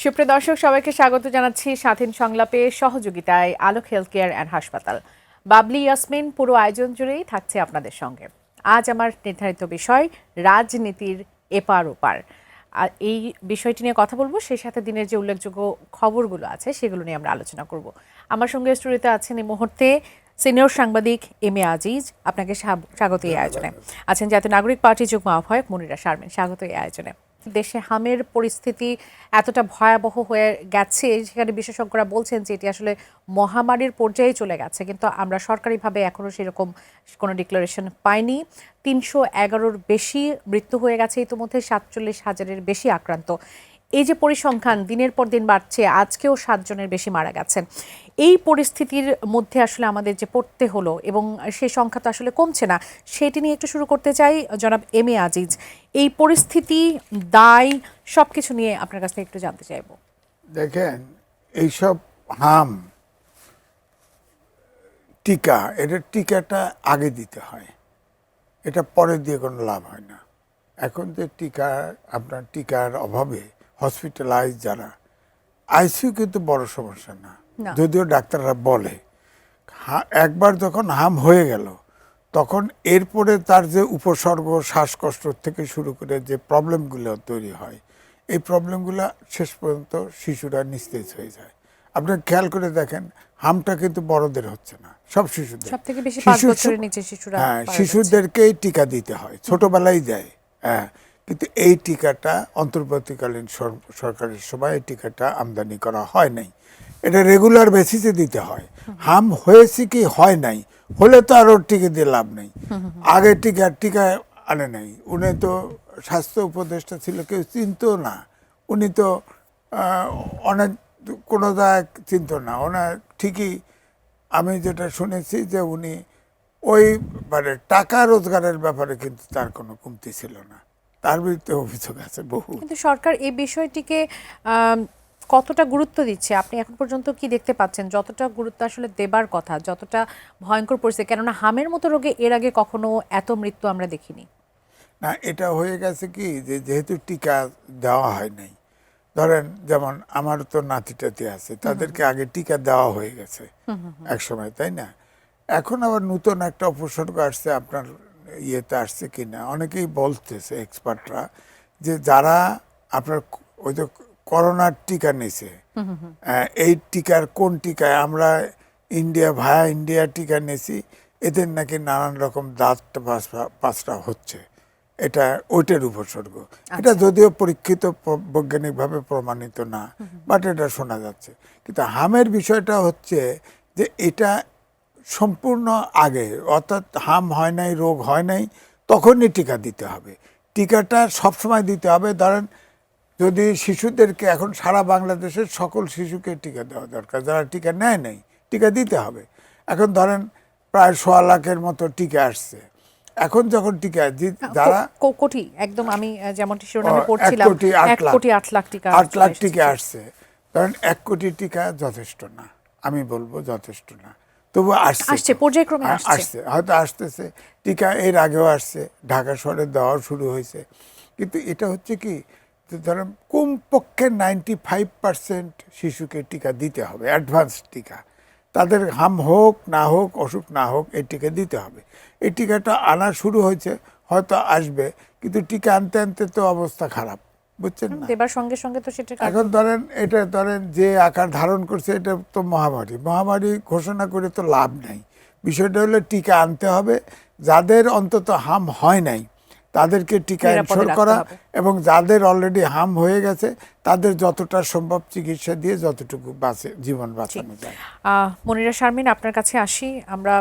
সুপ্রিয় দর্শক, সবাইকে স্বাগত জানাচ্ছি স্বাধীন সংলাপে সহযোগিতায় আলোক হেলথ কেয়ার অ্যান্ড হাসপাতাল। বাবলি ইয়াসমিন পুরো আয়োজন জুড়েই থাকছে আপনাদের সঙ্গে। আজ আমার নির্ধারিত বিষয় রাজনীতির এপার ওপার। আর এই বিষয়টি নিয়ে কথা বলবো, সেই সাথে দিনের যে উল্লেখযোগ্য খবরগুলো আছে সেগুলো নিয়ে আমরা আলোচনা করব। আমার সঙ্গে স্টুডিওতে আছেন এই মুহূর্তে সিনিয়র সাংবাদিক এম এ আজিজ, আপনাকে স্বাগত এই আয়োজনে। আছেন জাতীয় নাগরিক পার্টি যুগ্ম আহ্বায়ক মনিরা শারমিন, স্বাগত এই আয়োজনে। দেশে হামের পরিস্থিতি এতটা ভয়াবহ হয়ে গেছে, সেখানে বিশেষজ্ঞরা বলছেন যে এটি আসলে মহামারীর পর্যায়ে চলে গেছে, কিন্তু আমরা সরকারিভাবে এখনও সেরকম কোনো ডিক্লারেশন পাইনি। ৩১১-র বেশি মৃত্যু হয়ে গেছে, ইতিমধ্যে ৪৭,০০০-এর বেশি আক্রান্ত। এই যে পরিসংখ্যান দিনের পর দিন বাড়ছে, আজকেও ৭ জনের বেশি মারা গেছেন। এই পরিস্থিতির মধ্যে আসলে আমাদের যে পড়তে হলো, এবং সেই সংখ্যা তো আসলে কমছে না, সেটি নিয়ে একটু শুরু করতে চাই। জনাব এম এ আজিজ, এই পরিস্থিতি, দায়, সব কিছু নিয়ে আপনার কাছ থেকে একটু জানতে চাইব। দেখেন, এইসব হাম টিকা, এটার টিকাটা আগে দিতে হয়, এটা পরে দিয়ে কোনো লাভ হয় না। এখন যে আপনার টিকার অভাবে হসপিটালাইজ যারা, আইসিইউ কিন্তু বড় সমস্যা না, যদিও ডাক্তাররা বলে একবার যখন হাম হয়ে গেল তখন এরপরে তার যে উপসর্গ, শ্বাসকষ্ট থেকে শুরু করে যে প্রবলেমগুলো তৈরি হয়, এই প্রবলেমগুলো শেষ পর্যন্ত শিশুরা নিস্তেজ হয়ে যায়। আপনি খেয়াল করে দেখেন, হামটা কিন্তু বড়দের হচ্ছে না, সব শিশুদের। সবথেকে বেশি 5 বছরের নিচে শিশুরা। হ্যাঁ, শিশুদেরকেই টিকা দিতে হয়, ছোটবেলায় দেয়। হ্যাঁ, কিন্তু এই টিকাটা অন্তর্বর্তীকালীন সরকারের সময় এই টিকাটা আমদানি করা হয় নাই। এটা রেগুলার বেসিসে দিতে হয়। হাম হয়েছে কি হয় নাই, হলে তো আরও টিকা দিয়ে লাভ নেই। আগে টিকা আনে নাই। উনি তো স্বাস্থ্য উপদেষ্টা ছিল, কেউ চিনত না। উনি তো অনেক কোনো জায়গায় চিনত না। ওনার ঠিকই আমি যেটা শুনেছি যে উনি ওই মানে টাকা রোজগারের ব্যাপারে কিন্তু তার কোনো কমতি ছিল না। তার বিরুদ্ধে অভিযোগ আছে বহু। কিন্তু সরকার এই বিষয়টিকে কতটা গুরুত্ব দিচ্ছে আপনি এখন পর্যন্ত কি দেখতে পাচ্ছেন? যতটা গুরুত্ব আসলে দেবার কথা, যতটা ভয়ঙ্কর পরিস্থিতি, কেননা হামের মতো রোগে এর আগে কখনো এত মৃত্যু আমরা দেখিনি। না, এটা হয়ে গেছে কি যে যেহেতু টিকা দেওয়া হয় নাই, ধরেন যেমন আমার তো নাতি টাতি আছে, তাদেরকে আগে টিকা দেওয়া হয়ে গেছে এক সময়, তাই না? এখন আবার নতুন একটা উপসর্গ আসছে, আপনার ইয়েতে আসছে কিনা অনেকেই বলতেছে এক্সপার্টরা, যে যারা আপনার ওই যে করোনার টিকা নিছে, এই টিকার কোন টিকায় আমরা ভায়া ইন্ডিয়া টিকা নিয়েছি, এদের নাকি নানান রকম দাঁত পাঁচটা হচ্ছে, এটা ওইটার উপসর্গ। এটা যদিও পরীক্ষিত বৈজ্ঞানিকভাবে প্রমাণিত না, বাট এটা শোনা যাচ্ছে। কিন্তু হামের বিষয়টা হচ্ছে যে এটা সম্পূর্ণ আগে, অর্থাৎ হাম হয় নাই, রোগ হয় নাই, তখনই টিকা দিতে হবে। টিকাটা সবসময় দিতে হবে। ধরেন যদি শিশুদেরকে, এখন সারা বাংলাদেশের সকল শিশুকে টিকা দেওয়া দরকার, যারা টিকা নেয় নাই টিকা দিতে হবে। এখন ধরেন প্রায় 1.25 লাখের মতো টিকা আসছে। এখন যখন টিকা যারা কোটি, একদম আমি যেমনটি শিরোনামে পড়ছিলাম, 1 কোটি 8 লাখ টিকা, 8 লাখ টিকা আসছে। কারণ 1 কোটি টিকা যথেষ্ট না, আমি বলবো যথেষ্ট না, তবু আসছে, পর্যায়ক্রমে আসছে, হয়তো আসতেছে। টিকা এর আগেও আসছে, ঢাকা শহরে দেওয়া শুরু হয়েছে। কিন্তু এটা হচ্ছে কি, ধরেন কমপক্ষে 95% শিশুকে টিকা দিতে হবে, অ্যাডভান্স টিকা। তাদের হাম হোক না হোক, অসুখ না হোক, এই টিকা দিতে হবে। এই টিকাটা আনা শুরু হয়েছে, হয়তো আসবে, কিন্তু টিকা আনতে আনতে তো অবস্থা খারাপ, বুঝছেন না? দেবার সঙ্গে সঙ্গে তো সেটা এখন ধরেন যে আকার ধারণ করছে, এটা তো মহামারী ঘোষণা করে তো লাভ নাই। বিষয়টা হলো টিকা আনতে হবে, যাদের অন্তত হাম হয় নাই তাদেরকে টিকা এনশোর করা, এবং যাদের অলরেডি হাম হয়ে গেছে তাদের যতটা সম্ভব চিকিৎসা দিয়ে যতটুকু জীবন বাঁচানো যায়। মনিরা শারমিন, আপনার কাছে আসি। আমরা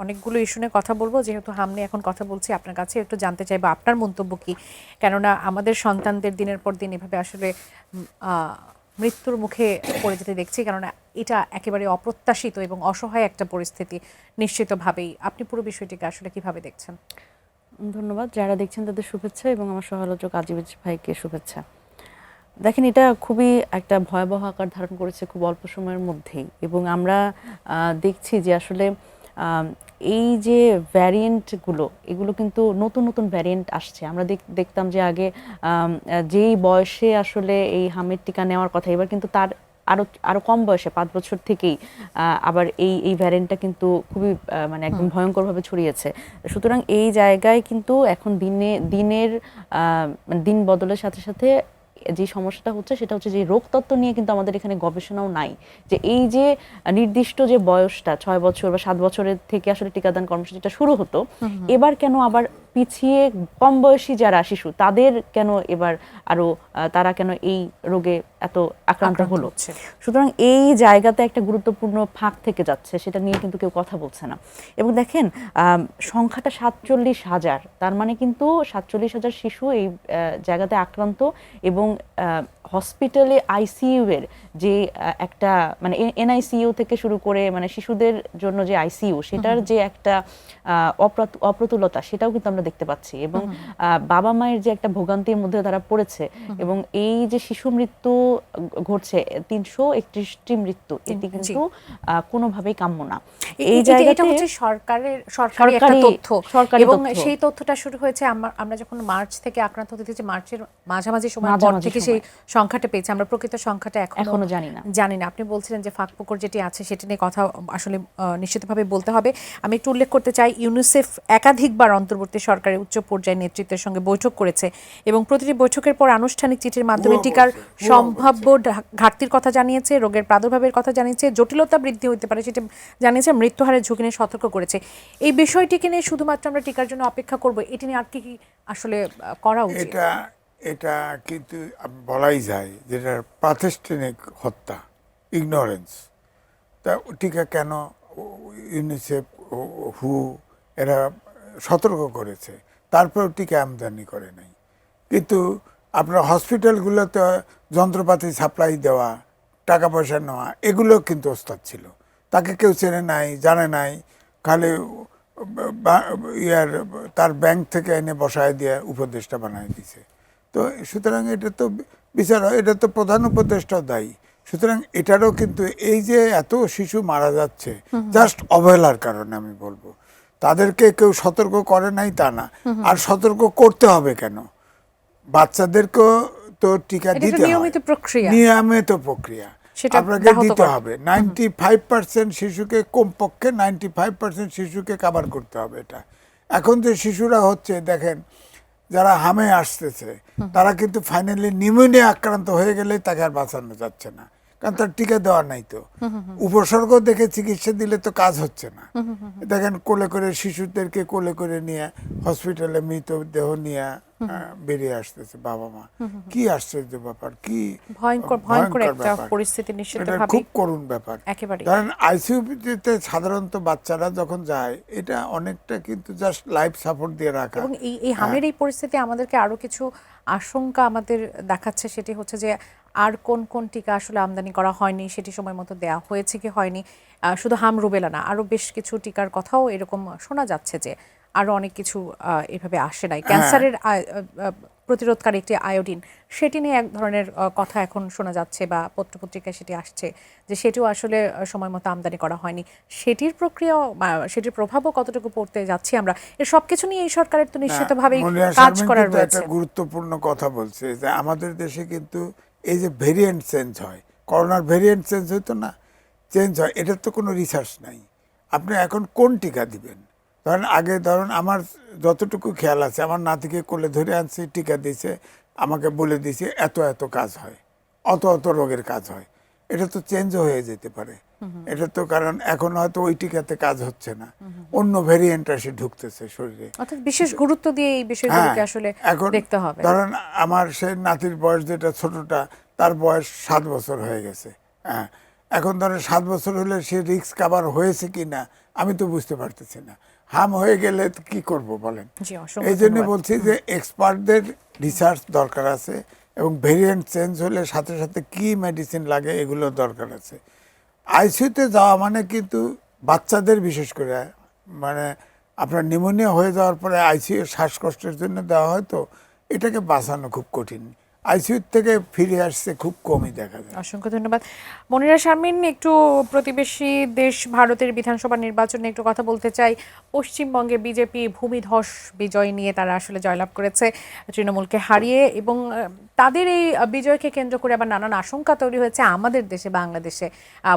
অনেকগুলো ইস্যু নিয়ে কথা বলবো, যেহেতু হাম নিয়ে এখন কথা বলছি, আপনার কাছে একটু জানতে চাইবো আপনার মন্তব্য কি, কেননা আমাদের সন্তানদের দিনের পর দিন এভাবে আসলে মৃত্যুর মুখে পড়ে যেতে দেখছি, কেননা এটা একেবারে অপ্রত্যাশিত এবং অসহায় একটা পরিস্থিতি নিশ্চিতভাবেই। আপনি পুরো বিষয়টিকে আসলে কিভাবে দেখছেন? ধন্যবাদ। যারা দেখছেন তাদের শুভেচ্ছা, এবং আমার সহালোচক আজিজ ভাইকে শুভেচ্ছা। দেখেন, এটা খুবই একটা ভয়াবহ আকার ধারণ করেছে খুব অল্প সময়ের মধ্যেই, এবং আমরা দেখছি যে আসলে এই যে ভ্যারিয়েন্টগুলো এগুলো কিন্তু নতুন নতুন ভ্যারিয়েন্ট আসছে। আমরা দেখতাম যে আগে যেই বয়সে আসলে এই হামের টিকা নেওয়ার কথা, এবার কিন্তু তার আরো আরো কম বয়সে 5 বছর থেকেই আবার এই ভ্যারিয়েন্টটা কিন্তু খুবই মানে একদম ভয়ঙ্করভাবে ছড়িয়েছে। সুতরাং এই জায়গায় কিন্তু এখন দিনের মানে দিন বদলের সাথে সাথে যে সমস্যাটা হচ্ছে সেটা হচ্ছে যে রোগতত্ত্ব নিয়ে কিন্তু আমাদের এখানে গবেষণাও নাই, যে এই যে নির্দিষ্ট যে বয়সটা 6 বছর বা 7 বছরের থেকে আসলে টিকাদান কর্মসূচিটা শুরু হতো, এবার কেন আবার পিছিয়ে কম বয়সী যারা শিশু তাদের কেন এবার আরো তারা কেন এই রোগে এত আক্রান্ত হলো। সুতরাং এই জায়গাতে একটা গুরুত্বপূর্ণ ফাঁক থেকে যাচ্ছে, সেটা নিয়ে কিন্তু কেউ কথা বলছে না। এবং দেখেন সংখ্যাটা 47,000, তার মানে কিন্তু 47,000 শিশু এই জায়গাতে আক্রান্ত। এবং হসপিটালে আইসিইউ এর যে একটা মানে এনআইসিইউ থেকে শুরু করে মানে শিশুদের জন্য যে আইসিইউ, সেটার যে একটা অপ্রতুলতা সেটাও কিন্তু আমরা দেখতে পাচ্ছি। এবং বাবা মায়ের যে একটা ভোগান্তির মধ্যে তারা পড়েছে, এবং এই যে শিশু মৃত্যু ঘটছে 331টি মৃত্যু, এটি কিন্তু কোনোভাবেই কাম্য না। এই জায়গাটা হচ্ছে সরকারি একটা তথ্য, এবং সেই তথ্যটা শুরু হয়েছে আমরা যখন মার্চ থেকে আক্রান্ত হতে, যে মার্চের মাঝামাঝি সময় পর থেকে সেই সংখ্যাটা পেয়েছে। আমরা প্রকৃত সংখ্যাটা এখনো জানি না। আপনি বলছিলেন যে ফাঁকফোকর যেটি আছে সেটা নিয়ে কথা আসলে নিশ্চিতভাবে বলতে হবে। আমি একটু উল্লেখ করতে চাই, ইউনিসেফ একাধিকবার অন্তর্বর্তী সরকারের উচ্চ পর্যায়ের নেতৃত্বের সঙ্গে বৈঠক করেছে, এবং প্রতিটি বৈঠকের পর আনুষ্ঠানিক চিঠির মাধ্যমে টিকার সম্ভাব্য ঘাটতির কথা জানিয়েছে, রোগের প্রাদুর্ভাবের কথা জানিয়েছে, জটিলতা বৃদ্ধি হতে পারে সেটা জানিয়েছে, মৃত্যুহারের ঝুঁকি নিয়ে সতর্ক করেছে। এই বিষয়টিকে নিয়ে শুধুমাত্র আমরা টিকার জন্য অপেক্ষা করব, এটি নিয়ে আর কি আসলে করা উচিত? এটা কিন্তু বলাই যায় যেটা প্রাতিষ্ঠানিক হত্যা, ইগনোরেন্স। তা টিকা কেন ইউনিসেফ, হু এরা সতর্ক করেছে, তারপরেও টিকা আমদানি করে নাই। কিন্তু আপনার হসপিটালগুলোতে যন্ত্রপাতি সাপ্লাই দেওয়া, টাকা পয়সা নেওয়া, এগুলো কিন্তু ওস্তাদ ছিল। তাকে কেউ চেনে নাই, জানে নাই, খালি তার ব্যাংক থেকে এনে বসায় দিয়ে উপদেষ্টা বানায় দিছে। তো সুতরাং এটা তো বিচার হয়, এটা তো প্রধান উপদেষ্টাও দায়ী। সুতরাং এটারও কিন্তু এই যে এত শিশু মারা যাচ্ছে জাস্ট অবহেলার কারণে, আমি বলবো তাদেরকে কেউ সতর্ক করে নাই তা না। আর সতর্ক করতে হবে কেন? বাচ্চাদেরকেও তো টিকা দিতে হয়, নিয়মিত প্রক্রিয়া আপনাকে দিতে হবে। 95% শিশুকে, কমপক্ষে 95% শিশুকে কভার করতে হবে। এটা এখন যে শিশুরা হচ্ছে দেখেন, যারা হামে আসতেছে তারা কিন্তু ফাইনালি নিউমোনিয়া আক্রান্ত হয়ে গেলে তাকে আর বাঁচানো যাচ্ছে না, কারণ তার টিকা দেওয়া নাই। তো উপসর্গ দেখে চিকিৎসা দিলে তো কাজ হচ্ছে না। দেখেন কোলে করে শিশুদেরকে কোলে করে নিয়ে হসপিটালে মৃতদেহ নিয়ে বেরিয়ে আসতেছে বাবা মা। কি আশ্চর্য ব্যাপার, কি ভয়ঙ্কর একটা পরিস্থিতি, নিশ্চিতভাবে খুব করুণ ব্যাপার। কারণ আইসিইউতে সাধারণত বাচ্চারা যখন যায়, এটা অনেকটা কিন্তু জাস্ট লাইফ সাপোর্ট দিয়ে রাখা। এবং এই হামের এই পরিস্থিতি আমাদেরকে আরো কিছু আশঙ্কা আমাদের দেখাচ্ছে, সেটি হচ্ছে যে আর কোন কোন টিকা আসলে আমদানি করা হয়নি, সেটি সময় মতো দেওয়া হয়েছে কি হয়নি। শুধু হাম রুবেলা না, আরো বেশ কিছু টিকার কথাও এরকম শোনা যাচ্ছে যে আরো অনেক কিছু এভাবে আসে নাই। ক্যান্সারের প্রতিরোধকারী একটি আয়োডিন, সেটি নিয়ে এক ধরনের কথা এখন শোনা যাচ্ছে, বা পত্রপত্রিকায় সেটি আসছে যে সেটিও আসলে সময় মতো আমদানি করা হয়নি। সেটির প্রক্রিয়া, সেটির প্রভাবও কতটুকু পড়তে যাচ্ছি আমরা, এর সবকিছু নিয়ে এই সরকারের তো নিশ্চিতভাবেই কাজ করার রয়েছে। একটা গুরুত্বপূর্ণ কথা বলছে যে আমাদের দেশে কিন্তু এই যে ভেরিয়েন্ট চেঞ্জ হয়, করোনার ভেরিয়েন্ট চেঞ্জ হতো না, চেঞ্জ হয়, এটার তো কোনো রিসার্চ নাই। আপনি এখন কোন টিকা দিবেন? ধরুন আমার যতটুকু খেয়াল আছে, আমার নাতিকে কোলে ধরে আনছি, টিকা দিয়েছে, আমাকে বলে দিয়েছে এত এত কাজ হয়, অত অত রোগের কাজ হয়। এটা তো চেঞ্জও হয়ে যেতে পারে। এটা তো কারণ এখন হয়তো ওই টিকাতে কাজ হচ্ছে না, অন্য ভেরিয়েন্ট এসে ঢুকতেছে শরীরে। অর্থাৎ বিশেষ গুরুত্ব দিয়ে এই বিষয়গুলোকে আসলে দেখতে হবে। ধরেন আমার সেই নাতির বয়স, যেটা ছোটটা, তার বয়স 7 বছর হয়ে গেছে। হ্যাঁ, এখন ধরেন 7 বছর হলে সে রিস্ক কাভার হয়েছে কি না আমি তো বুঝতে পারতেছি না। হাম হয়ে গেলে কি করব বলেন? এই জন্য বলছি যে এক্সপার্টদের রিসার্চ দরকার আছে, এবং ভেরিয়েন্ট চেঞ্জ হলে সাথে সাথে কি মেডিসিন লাগে এগুলো দরকার আছে। আইসিইউতে যাওয়া মানে কিন্তু বাচ্চাদের, বিশেষ করে মানে আপনার নিউমোনিয়া হয়ে যাওয়ার পরে আইসিইউ শ্বাসকষ্টের জন্য দেওয়া হয়, তো এটাকে বাঁচানো খুব কঠিন। আইসিইউ থেকে ফিরে আসছে খুব কমই দেখা যায়। অসংখ্য ধন্যবাদ। মনিরা শারমিন, একটু প্রতিবেশী দেশ ভারতের বিধানসভা নির্বাচনে একটু কথা বলতে চাই। পশ্চিমবঙ্গে বিজেপি ভূমিধস বিজয় নিয়ে তারা আসলে জয়লাভ করেছে তৃণমূলকে হারিয়ে, এবং তাদের এই বিজয়কে কেন্দ্র করে আবার নানান আশঙ্কা তৈরি হয়েছে আমাদের দেশে, বাংলাদেশে।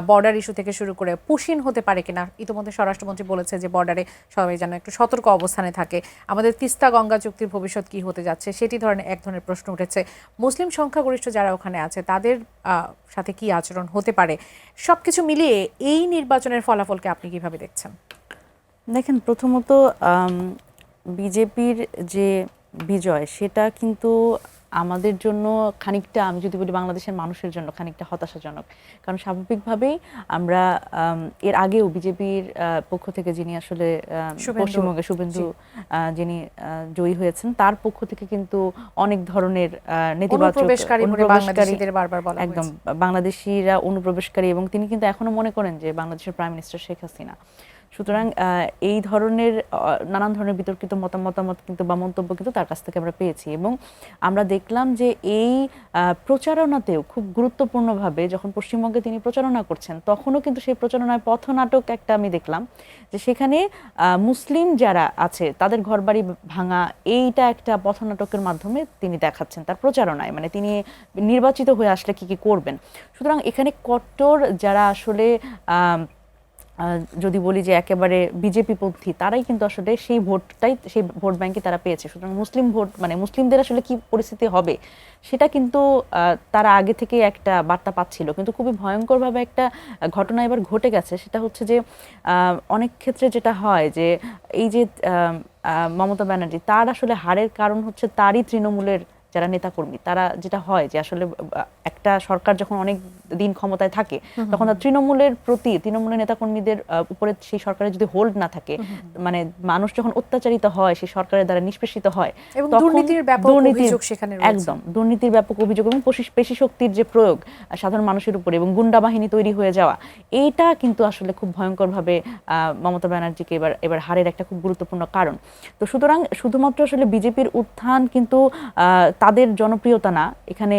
বর্ডার ইস্যু থেকে শুরু করে পুশিন হতে পারে কিনা। ইতিমধ্যে স্বরাষ্ট্রমন্ত্রী বলেছে যে বর্ডারে সবাই যেন একটু সতর্ক অবস্থানে থাকে। আমাদের তিস্তা গঙ্গা চুক্তির ভবিষ্যৎ কি হতে যাচ্ছে সেটি এক ধরনের প্রশ্ন উঠেছে। মুসলিম সংখ্যাগরিষ্ঠ যারা ওখানে আছে তাদের সাথে কি আচরণ হতে পারে, সবকিছু মিলিয়ে এই নির্বাচনের ফলাফলকে আপনি কিভাবে দেখছেন? দেখেন, প্রথমত বিজেপির যে বিজয় সেটা কিন্তু আমাদের জন্য খানিকটা, আমি যদি বলি বাংলাদেশের মানুষের জন্য খানিকটা হতাশাজনক। কারণ স্বাভাবিকভাবেই আমরা এর আগেও বিজেপির পক্ষ থেকে যিনি আসলে পশ্চিমবঙ্গে শুভেন্দু যিনি জয়ী হয়েছেন, তার পক্ষ থেকে কিন্তু অনেক ধরনের নেতিবাচক একদম বাংলাদেশিরা অনুপ্রবেশকারী, এবং তিনি কিন্তু এখনো মনে করেন যে বাংলাদেশের প্রাইম মিনিস্টার শেখ হাসিনা। সুতরাং এই ধরনের নানান ধরনের বিতর্কিত মতামত কিন্তু বা মন্তব্য কিন্তু তার কাছ থেকে আমরা পেয়েছি, এবং আমরা দেখলাম যে এই প্রচারণাতেও খুব গুরুত্বপূর্ণভাবে যখন পশ্চিমবঙ্গে তিনি প্রচারণা করছেন, তখনও কিন্তু সেই প্রচারণায় পথনাটক একটা আমি দেখলাম, যে সেখানে মুসলিম যারা আছে তাদের ঘরবাড়ি ভাঙা, এইটা একটা পথনাটকের মাধ্যমে তিনি দেখাচ্ছেন তার প্রচারণায়, মানে তিনি নির্বাচিত হয়ে আসলে কি কি করবেন। সুতরাং এখানে কট্টর যারা আসলে যদি বলি যে একেবারে বিজেপি পন্থী, তারাই কিন্তু আসলে সেই ভোট ব্যাংকে তারা পেয়েছে। সুতরাং মুসলিম ভোট, মানে মুসলিমদের আসলে কি পরিস্থিতি হবে সেটা কিন্তু তারা আগে থেকে একটা বার্তা পাচ্ছিল, কিন্তু খুবই ভয়ঙ্করভাবে একটা ঘটনা এবার ঘটে গেছে। সেটা হচ্ছে যে অনেক ক্ষেত্রে যেটা হয় যে এই যে মমতা ব্যানার্জি, তার আসলে হারের কারণ হচ্ছে তারই তৃণমূলের যারা নেতাকর্মী, তারা যেটা হয় যে আসলে একটা সরকার যখন অনেক দিন ক্ষমতায় থাকে তখন তার তৃণমূলের নেতাকর্মীদের উপরে সেই সরকারের যদি হোল্ড না থাকে, মানে মানুষ যখন অত্যাচারিত হয় সেই সরকারের দ্বারা নিষ্পেষিত হয়, এবং দুর্নীতির ব্যাপক অভিযোগ সেখানে রয়েছে। একদম দুর্নীতির ব্যাপক অভিযোগ এবং পেশি শক্তির যে প্রয়োগ সাধারণ মানুষের উপরে এবং গুন্ডা বাহিনী তৈরি হয়ে যাওয়া, এইটা কিন্তু আসলে খুব ভয়ঙ্করভাবে মমতা ব্যানার্জিকে এবার হারের একটা খুব গুরুত্বপূর্ণ কারণ। তো সুতরাং শুধুমাত্র আসলে বিজেপির উত্থান কিন্তু তাদের জনপ্রিয়তা না, এখানে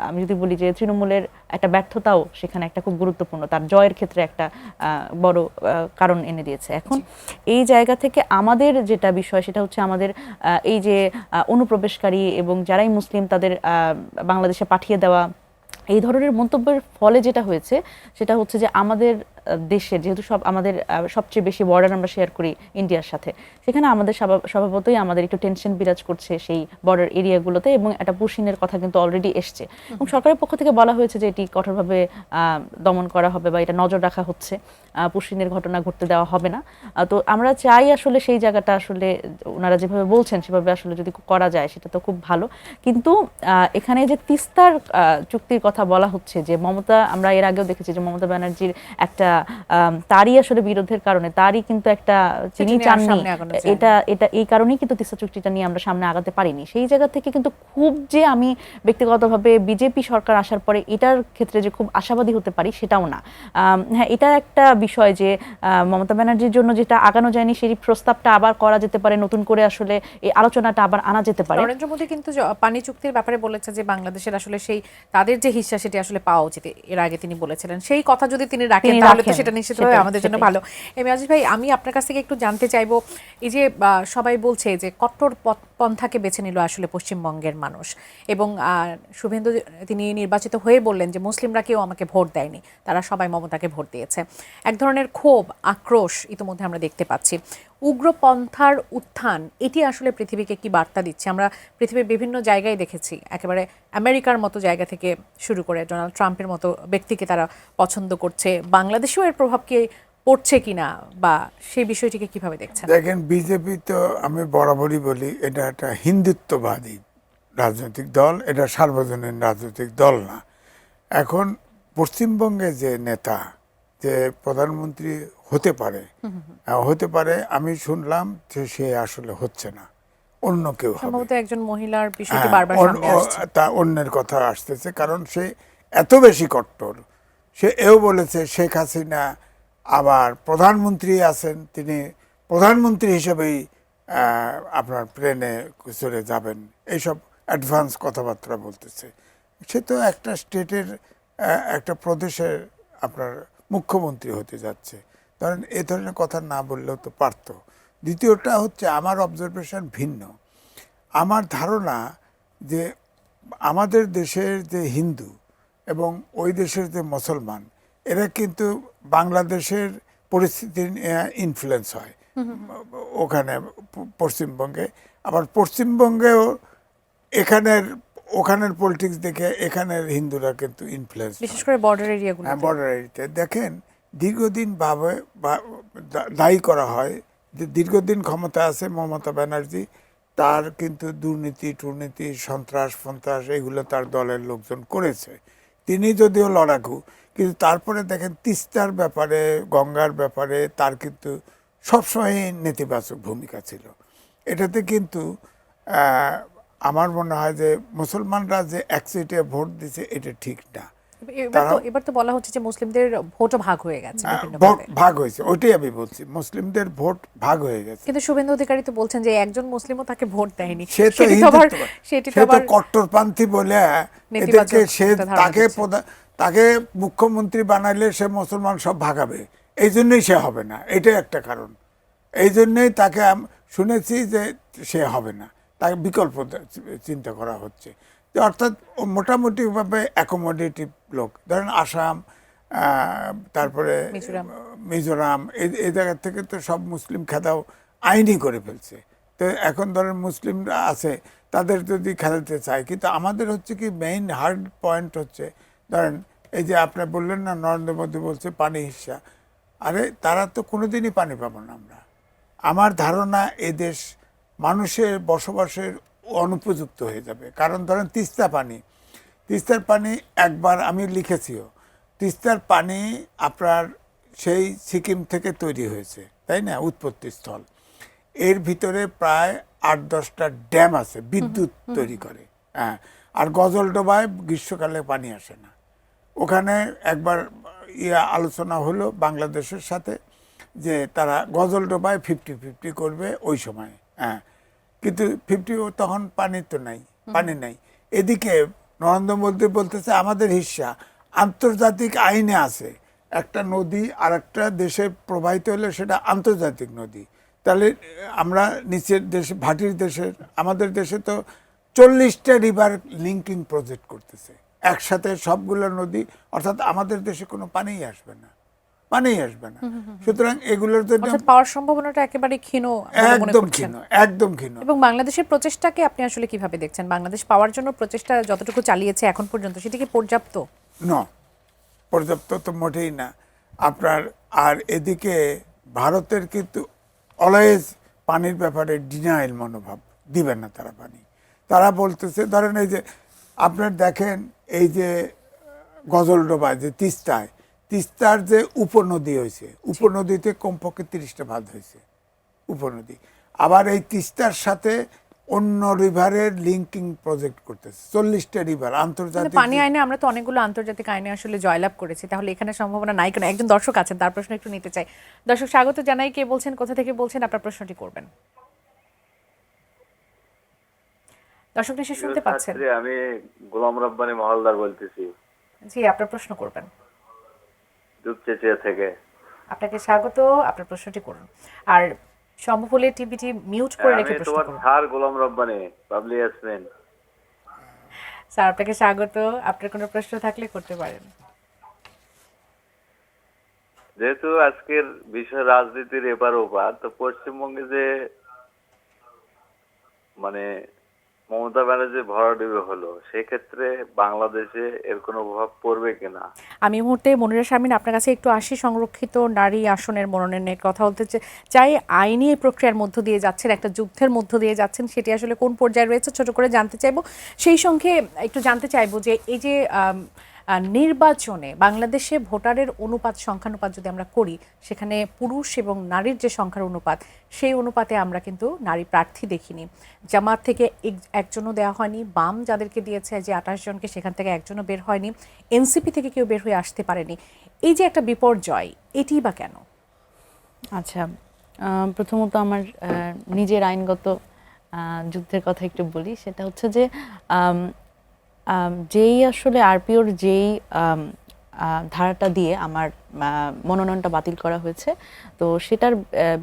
আমি যদি বলি যে তৃণমূলের একটা ব্যর্থতাও সেখানে একটা খুব গুরুত্বপূর্ণ, তার জয়ের ক্ষেত্রে একটা বড় কারণ এনে দিয়েছে। এখন এই জায়গা থেকে আমাদের যেটা বিষয় সেটা হচ্ছে আমাদের এই যে অনুপ্রবেশকারী এবং যারাই মুসলিম তাদের বাংলাদেশে পাঠিয়ে দেওয়া, এই ধরনের মন্তব্যের ফলে যেটা হয়েছে সেটা হচ্ছে যে আমাদের দেশের যেহেতু আমাদের সবচেয়ে বেশি বর্ডার আমরা শেয়ার করি ইন্ডিয়ার সাথে, সেখানে আমাদের স্বভাবতই আমাদের একটু টেনশন বিরাজ করছে সেই বর্ডার এরিয়াগুলোতে, এবং একটা পুশিনের কথা কিন্তু অলরেডি এসছে, এবং সরকারের পক্ষ থেকে বলা হয়েছে যে এটি কঠোরভাবে দমন করা হবে বা এটা নজর রাখা হচ্ছে, পুশিনের ঘটনা ঘটতে দেওয়া হবে না। তো আমরা চাই আসলে সেই জায়গাটা আসলে ওনারা যেভাবে বলছেন সেভাবে আসলে যদি করা যায় সেটা তো খুব ভালো। কিন্তু এখানে যে তিস্তার চুক্তির কথা বলা হচ্ছে, যে মমতা, আমরা এর আগেও দেখেছি যে মমতা ব্যানার্জির একটা তারই আসলে বিরোধের কারণে তারই কিন্তু একটা তিনি চাননি, এটা এই কারণেই কিন্তু তিস্তা চুক্তিটা নিয়ে আমরা সামনে আগাতে পারিনি। সেই জায়গা থেকে কিন্তু খুব যে আমি ব্যক্তিগতভাবে বিজেপি সরকার আসার পরে এটার ক্ষেত্রে যে খুব আশাবাদী হতে পারি সেটাও না। হ্যাঁ, এটা একটা বিষয় যে মমতা ব্যানার্জির জন্য যেটা আগানো যায়নি সেই প্রস্তাবটা আবার করা যেতে পারে, নতুন করে আসলে এই আলোচনাটা আবার আনা যেতে পারে। নরেন্দ্র মোদী কিন্তু পানি চুক্তির ব্যাপারে বলেছে যে বাংলাদেশের আসলে সেই তাদের যে হিস্সা সেটি আসলে পাওয়া উচিত, এর আগে তিনি বলেছিলেন। সেই কথা যদি তিনি রাখেন তাহলে তো সেটা নিশ্চিতভাবে আমাদের জন্য ভালো। আজিজ ভাই, আমি আপনার কাছ থেকে একটু জানতে চাইবো, এই যে সবাই বলছে যে কট্টর পন্থাকে বেছে নিল আসলে পশ্চিমবঙ্গের মানুষ, এবং শুভেন্দু তিনি নির্বাচিত হয়ে বললেন যে মুসলিমরা কেউ আমাকে ভোট দেয়নি, তারা সবাই মমতাকে ভোট দিয়েছে। এক ধরনের ক্ষোভ, আক্রোশ ইতিমধ্যে আমরা দেখতে পাচ্ছি। উগ্রপন্থার উত্থান, এটি আসলে পৃথিবীকে কি বার্তা দিচ্ছে? আমরা পৃথিবীর বিভিন্ন জায়গায় দেখেছি, একেবারে আমেরিকার মতো জায়গা থেকে শুরু করে ডোনাল্ড ট্রাম্পের মতো ব্যক্তিকে তারা পছন্দ করছে। বাংলাদেশেও এর প্রভাব কি পড়ছে কিনা, বা সেই বিষয়টিকে কিভাবে দেখছেন? দেখেন, বিজেপি তো আমি বরাবরই বলি এটা একটা হিন্দুত্ববাদী রাজনৈতিক দল, এটা সার্বজনীন রাজনৈতিক দল না। এখন পশ্চিমবঙ্গে যে নেতা, যে প্রধানমন্ত্রী হতে পারে, আমি শুনলাম যে সে আসলে হচ্ছে না, অন্য কেউ হবে। সম্ভবত একজন মহিলার বিষয়টি বারবার সামনে আসছে, তা অন্যের কথা আসতেছে, কারণ সে এত বেশি কট্টর। সে এও বলেছে শেখ হাসিনা আবার প্রধানমন্ত্রী আছেন, তিনি প্রধানমন্ত্রী হিসেবেই আপনার প্লেনে চলে যাবেন, এইসব অ্যাডভান্স কথাবার্তা বলতেছে। সে তো একটা স্টেটের একটা প্রদেশের আপনার মুখ্যমন্ত্রী হতে যাচ্ছে, ধরেন এ ধরনের কথা না বললেও তো পারত। দ্বিতীয়টা হচ্ছে আমার অবজারভেশন ভিন্ন। আমার ধারণা যে আমাদের দেশের যে হিন্দু এবং ওই দেশের যে মুসলমান, এরা কিন্তু বাংলাদেশের পরিস্থিতির ইনফ্লুয়েন্স হয় ওখানে পশ্চিমবঙ্গে, আবার পশ্চিমবঙ্গেও ওখানের পলিটিক্স দেখে এখানের হিন্দুরা কিন্তু ইনফ্লুয়েন্স, বিশেষ করে বর্ডার এরিয়াগুলো। হ্যাঁ বর্ডার এরিয়াতে দেখেন দীর্ঘদিন ভাবে দায়ী করা হয় যে দীর্ঘদিন ক্ষমতা আছে মমতা ব্যানার্জি, তার কিন্তু দুর্নীতি টুর্নীতি সন্ত্রাস এগুলো তার দলের লোকজন করেছে। তিনি যদিও লড়াকু, কিন্তু তারপরে দেখেন তিস্তার ব্যাপারে গঙ্গার ব্যাপারে তার কিন্তু সবসময় নেতিবাচক ভূমিকা ছিল। এটাতে কিন্তু আমার মনে হয় যে মুসলমানরা যে একসাইটে ভোট দিছে এটা ঠিক না। এবার তো বলা হচ্ছে যে মুসলিমদের ভোটও ভাগ হয়ে গেছে, ভাগ হয়েছে, ওইটাই আমি বলছি, মুসলিমদের ভোট ভাগ হয়ে গেছে। কিন্তু শুভেন্দু অধিকারী তো বলছেন যে একজন মুসলিমও তাকে ভোট দেয়নি, সে তো কট্টরপন্থী বলে এদেরকে তাকে মুখ্যমন্ত্রী বানাইলে সে মুসলমান সব ভাগাবে, এই জন্যই সে হবে না, এটাই একটা কারণ। এই জন্যই তাকে শুনেছি যে সে হবে না, তাকে বিকল্প চিন্তা করা হচ্ছে। অর্থাৎ মোটামুটিভাবে অ্যাকোমোডেটিভ লোক, ধরেন আসাম, তারপরে মিজোরাম, এই জায়গা থেকে তো সব মুসলিম খেদাও আইনই করে ফেলছে। তো এখন ধরেন মুসলিমরা আছে, তাদের যদি খেলাতে চায়, কিন্তু আমাদের হচ্ছে কি মেইন হার্ড পয়েন্ট হচ্ছে ধরেন এই যে আপনি বললেন না নরেন্দ্র মোদী বলছে পানি হিস্সা, আরে তারা তো কোনোদিনই পানি পাবো না আমরা। আমার ধারণা এদেশ মানুষের বসবাসের অনুপযুক্ত হয়ে যাবে। কারণ ধরেন তিস্তার পানি একবার আমি লিখেছিও, তিস্তার পানি আপনার সেই সিকিম থেকে তৈরি হয়েছে, তাই না, উৎপত্তি স্থল। এর ভিতরে প্রায় 8-10টা ড্যাম আছে বিদ্যুৎ তৈরি করে, হ্যাঁ। আর গজলডোবায় গ্রীষ্মকালে পানি আসে না। ওখানে একবার আলোচনা হলো বাংলাদেশের সাথে যে তারা গজলডোবায় 50-50 করবে ওই সময়, হ্যাঁ। কিন্তু 50 তখন পানি নাই। এদিকে নরেন্দ্র মোদী বলতেছে আমাদের হিস্সা, আন্তর্জাতিক আইনে আছে একটা নদী আর একটা দেশে প্রবাহিত হলে সেটা আন্তর্জাতিক নদী। তাহলে আমরা নিচের দেশে ভাটির দেশের, আমাদের দেশে তো 40টা রিভার লিঙ্কিং প্রজেক্ট করতেছে একসাথে সবগুলো নদী, অর্থাৎ আমাদের দেশে কোনো পানিই আসবে না। সুতরাং এগুলোর জন্য পাওয়ার সম্ভাবনাটা একেবারে ক্ষীণ, একদম ক্ষীণ। এবং বাংলাদেশের প্রচেষ্টাকে আপনি আসলে কিভাবে দেখছেন? বাংলাদেশ পাওয়ার জন্য প্রচেষ্টা যতটুকু চালিয়েছে এখন পর্যন্ত, সেটা কি পর্যাপ্ত? পর্যাপ্ত তো মোটেই না আপনার। আর এদিকে ভারতের কিন্তু অলওয়েজ পানির ব্যাপারে ডিনাইল মনোভাব, দিবেন না তারা পানি। তারা বলতেছে ধরেন এই যে আপনার দেখেন এই যে গজলডোবা যে তিস্তার যে উপনদী হয়েছে, উপনদীতে কমপক্ষে 30টা বাঁধ হয়েছে উপনদী। আবার এই তিস্তার সাথে অন্য রিভারের লিঙ্কিং প্রজেক্ট করতেছে 40টা রিভার আন্তর্জাতিক পানি আইনে। আমরা তো অনেকগুলো আন্তর্জাতিক আইনে আসলে জয়লাভ করেছি, তাহলে এখানে সম্ভাবনা নাই কেন? একজন দর্শক আছেন, তার প্রশ্ন একটু নিতে চাই। দর্শক স্বাগত জানাই, কে বলছেন, কোথা থেকে বলছেন, আপনার প্রশ্নটি করবেন। দর্শক নিশ্চয়ই শুনতে পাচ্ছেন। আমি গোলাম রব্বানী মহলদার বলতেছি। জি, আপনার প্রশ্ন করবেন। দুপচেচিয়া থেকে। আপনাকে স্বাগত, আপনার প্রশ্নটি করুন। আর সম্ভব হলে টিভিটি মিউট করে রেখে প্রশ্ন করুন। স্যার গোলাম রব্বানী, বাবলি ইয়াসমিন। স্যার আপনাকে স্বাগত, আপনার কোনো প্রশ্ন থাকলে করতে পারেন। যেহেতু আজকের বিষয় রাজনীতির এপার ওপার, তো পশ্চিমবঙ্গে যে মানে মমতা ব্যানার্জি ভরাডুবি হলো, সেক্ষেত্রে বাংলাদেশে এর কোনো প্রভাব পড়বে কিনা? আমি এই মুহূর্তে মনিরা শারমিন আপনার কাছে একটু আসি। সংরক্ষিত নারী আসনের মনোনয়নের কথা বলতে চাই। আইনি প্রক্রিয়ার মধ্য দিয়ে যাচ্ছেন, একটা যুদ্ধের মধ্য দিয়ে যাচ্ছেন, সেটি আসলে কোন পর্যায়ে রয়েছে ছোট করে জানতে চাইবো। সেই সঙ্গে একটু জানতে চাইবো যে এই যে নির্বাচনে বাংলাদেশে ভোটারের অনুপাত, সংখ্যানুপাত যদি আমরা করি, সেখানে পুরুষ এবং নারীর যে সংখ্যার অনুপাত, সেই অনুপাতে আমরা কিন্তু নারী প্রার্থী দেখিনি। জামাত থেকে একজনও দেওয়া হয়নি, বাম যাদেরকে দিয়েছে যে 28 জনকে, সেখান থেকে একজনও বের হয়নি, এনসিপি থেকে কেউ বের হয়ে আসতে পারেনি। এই যে একটা বিপর্যয়, এটি বা কেন? আচ্ছা, প্রথমত আমার নিজের আইনগত যুদ্ধের কথা একটু বলি, সেটা হচ্ছে যে যেই আসলে আরপিওর যেই ধারাটা দিয়ে আমার মনোনয়নটা বাতিল করা হয়েছে, তো সেটার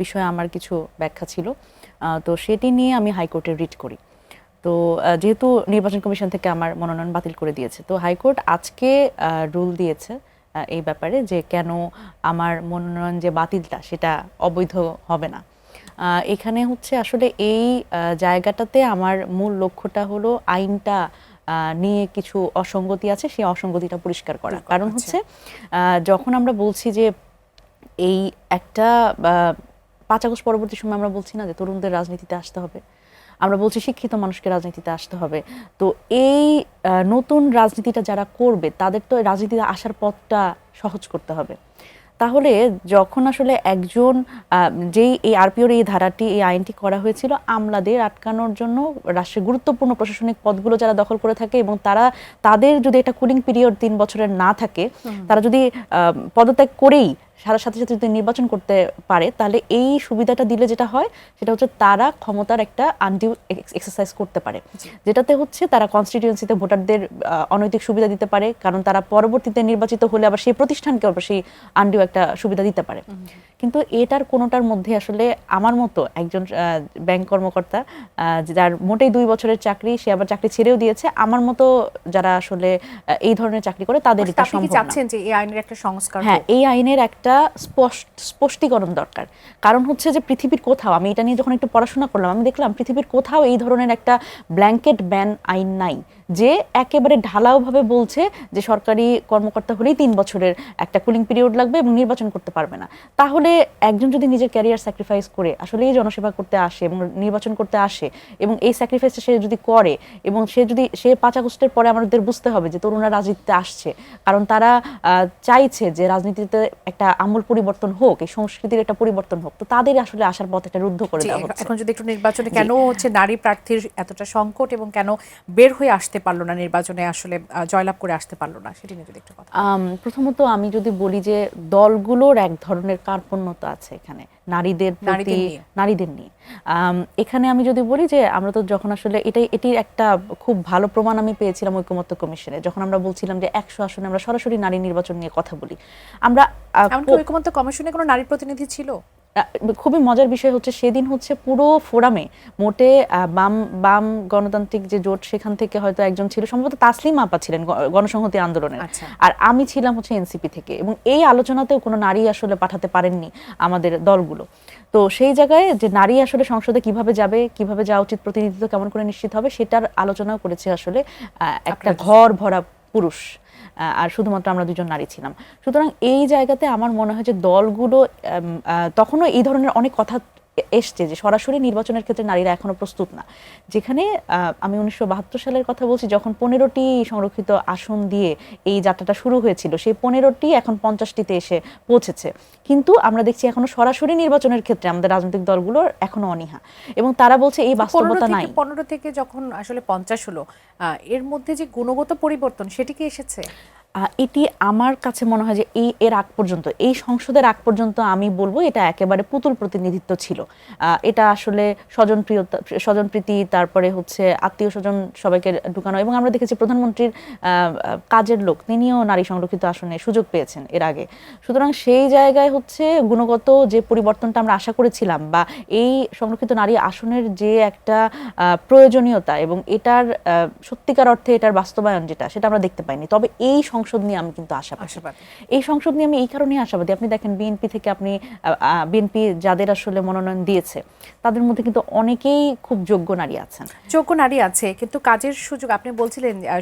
বিষয়ে আমার কিছু ব্যাখ্যা ছিল। তো সেটি নিয়ে আমি হাইকোর্টে রিট করি। তো যেহেতু নির্বাচন কমিশন থেকে আমার মনোনয়ন বাতিল করে দিয়েছে, তো হাইকোর্ট আজকে রুল দিয়েছে এই ব্যাপারে যে কেন আমার মনোনয়ন যে বাতিলটা সেটা অবৈধ হবে না। এখানে হচ্ছে আসলে এই জায়গাটাতে আমার মূল লক্ষ্যটা হলো আইনটা নিয়ে কিছু অসঙ্গতি আছে, সেই অসঙ্গতিটা পরিষ্কার করা। কারণ হচ্ছে যখন আমরা বলছি যে এই একটা 5 আগস্ট পরবর্তী সময় আমরা বলছি না যে তরুণদের রাজনীতিতে আসতে হবে, আমরা বলছি শিক্ষিত মানুষকে রাজনীতিতে আসতে হবে। তো এই নতুন রাজনীতিটা যারা করবে তাদের তো রাজনীতিতে আসার পথটা সহজ করতে হবে। তাহলে যখন আসলে একজন যেই এই আরপিওর এই ধারাটি এই আইনটি করা হয়েছিল আমলাদের আটকানোর জন্য, রাষ্ট্রের গুরুত্বপূর্ণ প্রশাসনিক পদগুলো যারা দখল করে থাকে এবং তাদের যদি একটা কুলিং পিরিয়ড 3 বছরের না থাকে, তারা যদি পদত্যাগ করেই সাথে সাথে যদি নির্বাচন করতে পারে, তাহলে এই সুবিধাটা দিলে যেটা হয় সেটা হচ্ছে তারা ক্ষমতার একটা আনডিউ এক্সারসাইজ করতে পারে, যেটাতে হচ্ছে তারা কনস্টিটিউয়েন্সিতে ভোটারদের অনৈতিক সুবিধা দিতে পারে, কারণ তারা পরবর্তীতে নির্বাচিত হলে আবার সেই প্রতিষ্ঠানকে আবার সেই আনডিউ একটা সুবিধা দিতে পারে। কিন্তু এটার কোনোটার মধ্যে আসলে আমার মতো একজন ব্যাংক কর্মকর্তা যার মোটেই 2 বছরের চাকরি, সে আবার চাকরি ছেড়েও দিয়েছে, আমার মতো যারা আসলে এই ধরনের চাকরি করে তাদের এটা সম্ভব না। চাচ্ছেন যে এই আইনের একটা সংস্কার? হ্যাঁ, এই আইনের একটা স্পষ্টীকরণ দরকার। কারণ হচ্ছে যে পৃথিবীর কোথাও, আমি এটা নিয়ে যখন একটু পড়াশোনা করলাম, আমি দেখলাম পৃথিবীর কোথাও এই ধরনের একটা ব্ল্যাঙ্কেট ব্যান আইন নাই যে একেবারে ঢালাওভাবে বলছে যে সরকারি কর্মকর্তা হলেই 3 বছরের একটা কুলিং পিরিয়ড লাগবে এবং নির্বাচন করতে পারবে না। তাহলে একজন যদি নিজের ক্যারিয়ার স্যাক্রিফাইস করে আসলে এই জনসেবা করতে আসে এবং নির্বাচন করতে আসে এবং এই স্যাক্রিফাইসটা সে যদি করে এবং সে 5 আগস্টের পরে আমাদের বুঝতে হবে যে তরুণরা রাজনীতিতে আসছে, কারণ তারা চাইছে যে রাজনীতিতে একটা আমূল পরিবর্তন হোক, এই সংস্কৃতির একটা পরিবর্তন হোক, তো তাদের আসলে আসার পথ এটা রুদ্ধ করে দেওয়া হচ্ছে। এখন যদি একটু নির্বাচনে কেন হচ্ছে নারী প্রার্থীর এতটা সংকট এবং কেন বের হয়ে আসতে পারলো না নির্বাচনে, আসলে জয়লাভ করে আসতে পারলো না, সেটি নিয়ে যদি একটু কথা। প্রথমত আমি যদি বলি যে দলগুলোর এক ধরনের কার্পণ্যতা আছে এখানে নারীদের নিয়ে। এখানে আমি যদি বলি যে আমরা তো যখন আসলে এটির একটা খুব ভালো প্রমাণ আমি পেয়েছিলাম ঐকমত্য কমিশনে, যখন আমরা বলছিলাম যে 100 আসনে আমরা সরাসরি নারী নির্বাচন নিয়ে কথা বলি। আমরা ঐকমত্য কমিশনে কোনো নারী প্রতিনিধি ছিল? খুবই মজার বিষয় হচ্ছে সেদিন হচ্ছে পুরো ফোরামে মোটে বাম গণতান্ত্রিক যে জোট সেখান থেকে হয়তো একজন ছিল, সম্ভবত তাসলিম আপা ছিলেন গণসংহতি আন্দোলনের, আর আমি ছিলাম হচ্ছে এনসিপি থেকে, এবং এই আলোচনাতেও কোনো নারী আসলে পাঠাতে পারেননি আমাদের দলগুলো। তো সেই জায়গায় যে নারী আসলে সংসদে কিভাবে যাওয়া উচিত, প্রতিনিধিত্ব কেমন করে নিশ্চিত হবে, সেটার আলোচনাও করেছে আসলে একটা ঘর ভরা পুরুষ, আর শুধুমাত্র আমরা 2জন নারী ছিলাম। সুতরাং এই জায়গাতে আমার মনে হয় যে দলগুলো তখনও এই ধরনের অনেক কথা এসছে যে সরাসরি নির্বাচনের ক্ষেত্রে নারীরা এখনো প্রস্তুত না। যেখানে আমি 1972 সালের কথা বলছি, যখন 15টি সংরক্ষিত আসন দিয়ে এই যাত্রাটা শুরু হয়েছিল, সেই 15টি এখন 50টিতে এসে পৌঁছেছে, কিন্তু আমরা দেখছি এখনো সরাসরি নির্বাচনের ক্ষেত্রে আমাদের রাজনৈতিক দলগুলোর এখনো অনীহা, এবং তারা বলছে এই বাস্তবতা নাই। 15 থেকে যখন আসলে 50 হলো, এর মধ্যে যে গুণগত পরিবর্তন সেটি কি এসেছে? এটি আমার কাছে মনে হয় যে এর আগ পর্যন্ত, এই সংসদের আগ পর্যন্ত আমি বলবো এটা একেবারে পুতুল প্রতিনিধিত্ব ছিল। এটা আসলে স্বজনপ্রীতি, তারপরে হচ্ছে আত্মীয় স্বজন সবাইকে ঢুকানো, এবং আমরা দেখেছি প্রধানমন্ত্রীর কাজের লোক তিনিও নারী সংরক্ষিত আসনে সুযোগ পেয়েছেন এর আগে। সুতরাং সেই জায়গায় হচ্ছে গুণগত যে পরিবর্তনটা আমরা আশা করেছিলাম, বা এই সংরক্ষিত নারী আসনের যে একটা প্রয়োজনীয়তা এবং এটার সত্যিকার অর্থে এটার বাস্তবায়ন সেটা আমরা দেখতে পাইনি। তবে এই সংসদ নিয়ে আমি কিন্তু আশাবাদী। এই সংসদ নিয়ে আমি এই কারণে আশাবাদী, আপনি দেখেন বিএনপি থেকে বিএনপি যাদের আসলে মনোনয়ন দিয়েছে তাদের মধ্যে কিন্তু অনেকেই খুব যোগ্য নারী আছে, কিন্তু কাজের সুযোগ আপনি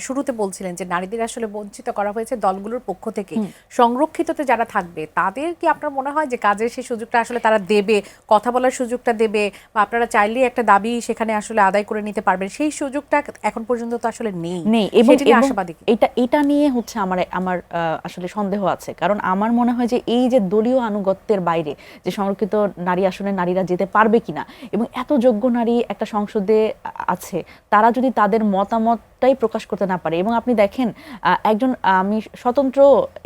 শুরুতে বলছিলেন যে নারীদের আসলে বঞ্চিত করা হয়েছে দলগুলোর পক্ষ থেকে। সংরক্ষিততে যারা থাকবে তাদের কি আপনার মনে হয় যে কাজের সেই সুযোগটা আসলে তারা দেবে, কথা বলার সুযোগটা দেবে, বা আপনারা চাইলে একটা দাবি সেখানে আসলে আদায় করে নিতে পারবেন, সেই সুযোগটা এখন পর্যন্ত তো আসলে নেই। এটা নিয়ে হচ্ছে আমার আসলে সন্দেহ আছে, কারণ আমার মনে হয় যে এই যে দলীয় আনুগত্যের বাইরে যে সংরক্ষিত নারী আসনে নারীরা যেতে পারবে কিনা, এবং এত যোগ্য নারী একটা সংসদে আছে, তারা যদি তাদের মতামত মতটাই প্রকাশ করতে না পারে। এবং আপনি দেখেন একজন আমি স্বতন্ত্র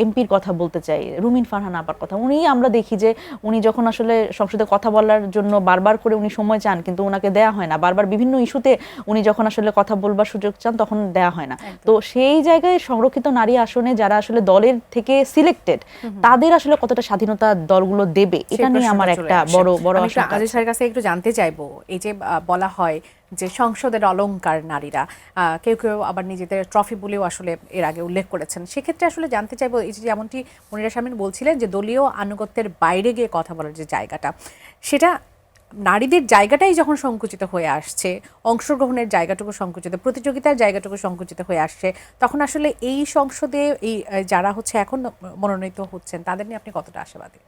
এমপির কথা বলতে চাই, রুমিন ফারহান আপার কথা। উনি আমরা দেখি যে উনি যখন আসলে সংসদে কথা বলার জন্য বারবার করে উনি সময় চান, কিন্তু ওনাকে দেয়া হয় না। বারবার বিভিন্ন ইস্যুতে উনি যখন আসলে কথা বলবার সুযোগ চান তখন দেয়া হয় না। তো সেই জায়গায় সংরক্ষিত নারী আসনে যারা আসলে দলের থেকে সিলেক্টেড, তাদের আসলে কতটা স্বাধীনতা দলগুলো দেবে, এটা নিয়ে আমার একটা বড় বড় আশঙ্কা আজিজ আছে। স্যারের কাছে একটু জানতে চাইবো, এই যে বলা হয় যে সংসদের অলংকার নারীরা, কেউ কেউ আবার নিজেদের ট্রফি বলেও আসলে এর আগে উল্লেখ করেছেন, সেক্ষেত্রে আসলে জানতে চাইবো, এই যে যেমনটি মনিরা শারমিন বলছিলেন যে দলীয় আনুগত্যের বাইরে গিয়ে কথা বলার যে জায়গাটা, সেটা নারীদের জায়গাটাই যখন সংকুচিত হয়ে আসছে, অংশগ্রহণের জায়গাটুকু সংকুচিত, প্রতিযোগিতার জায়গাটুকু সংকুচিত হয়ে আসছে, তখন আসলে এই সংসদে এই যারা হচ্ছে এখন মনোনীত হচ্ছেন তাদের নিয়ে আপনি কতটা আশাবাদী?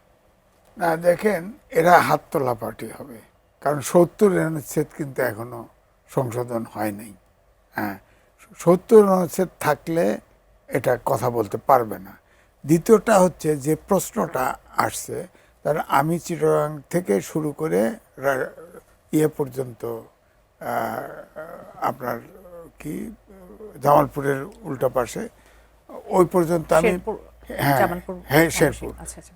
না দেখেন, এরা হাত তোলা পার্টি হবে, কারণ ৭০ অনুচ্ছেদ কিন্তু এখনো সংশোধন হয় নাই। হ্যাঁ, ৭০ অনুচ্ছেদ থাকলে এটা কথা বলতে পারবে না। দ্বিতীয়টা হচ্ছে যে প্রশ্নটা আসছে, তার আমি চিটাগাং থেকে শুরু করে ইয়ে পর্যন্ত আপনার কি জামালপুরের উল্টা পাশে ওই পর্যন্ত আমি শেরপুর, হ্যাঁ জামালপুর, হ্যাঁ শেরপুর আচ্ছা আচ্ছা।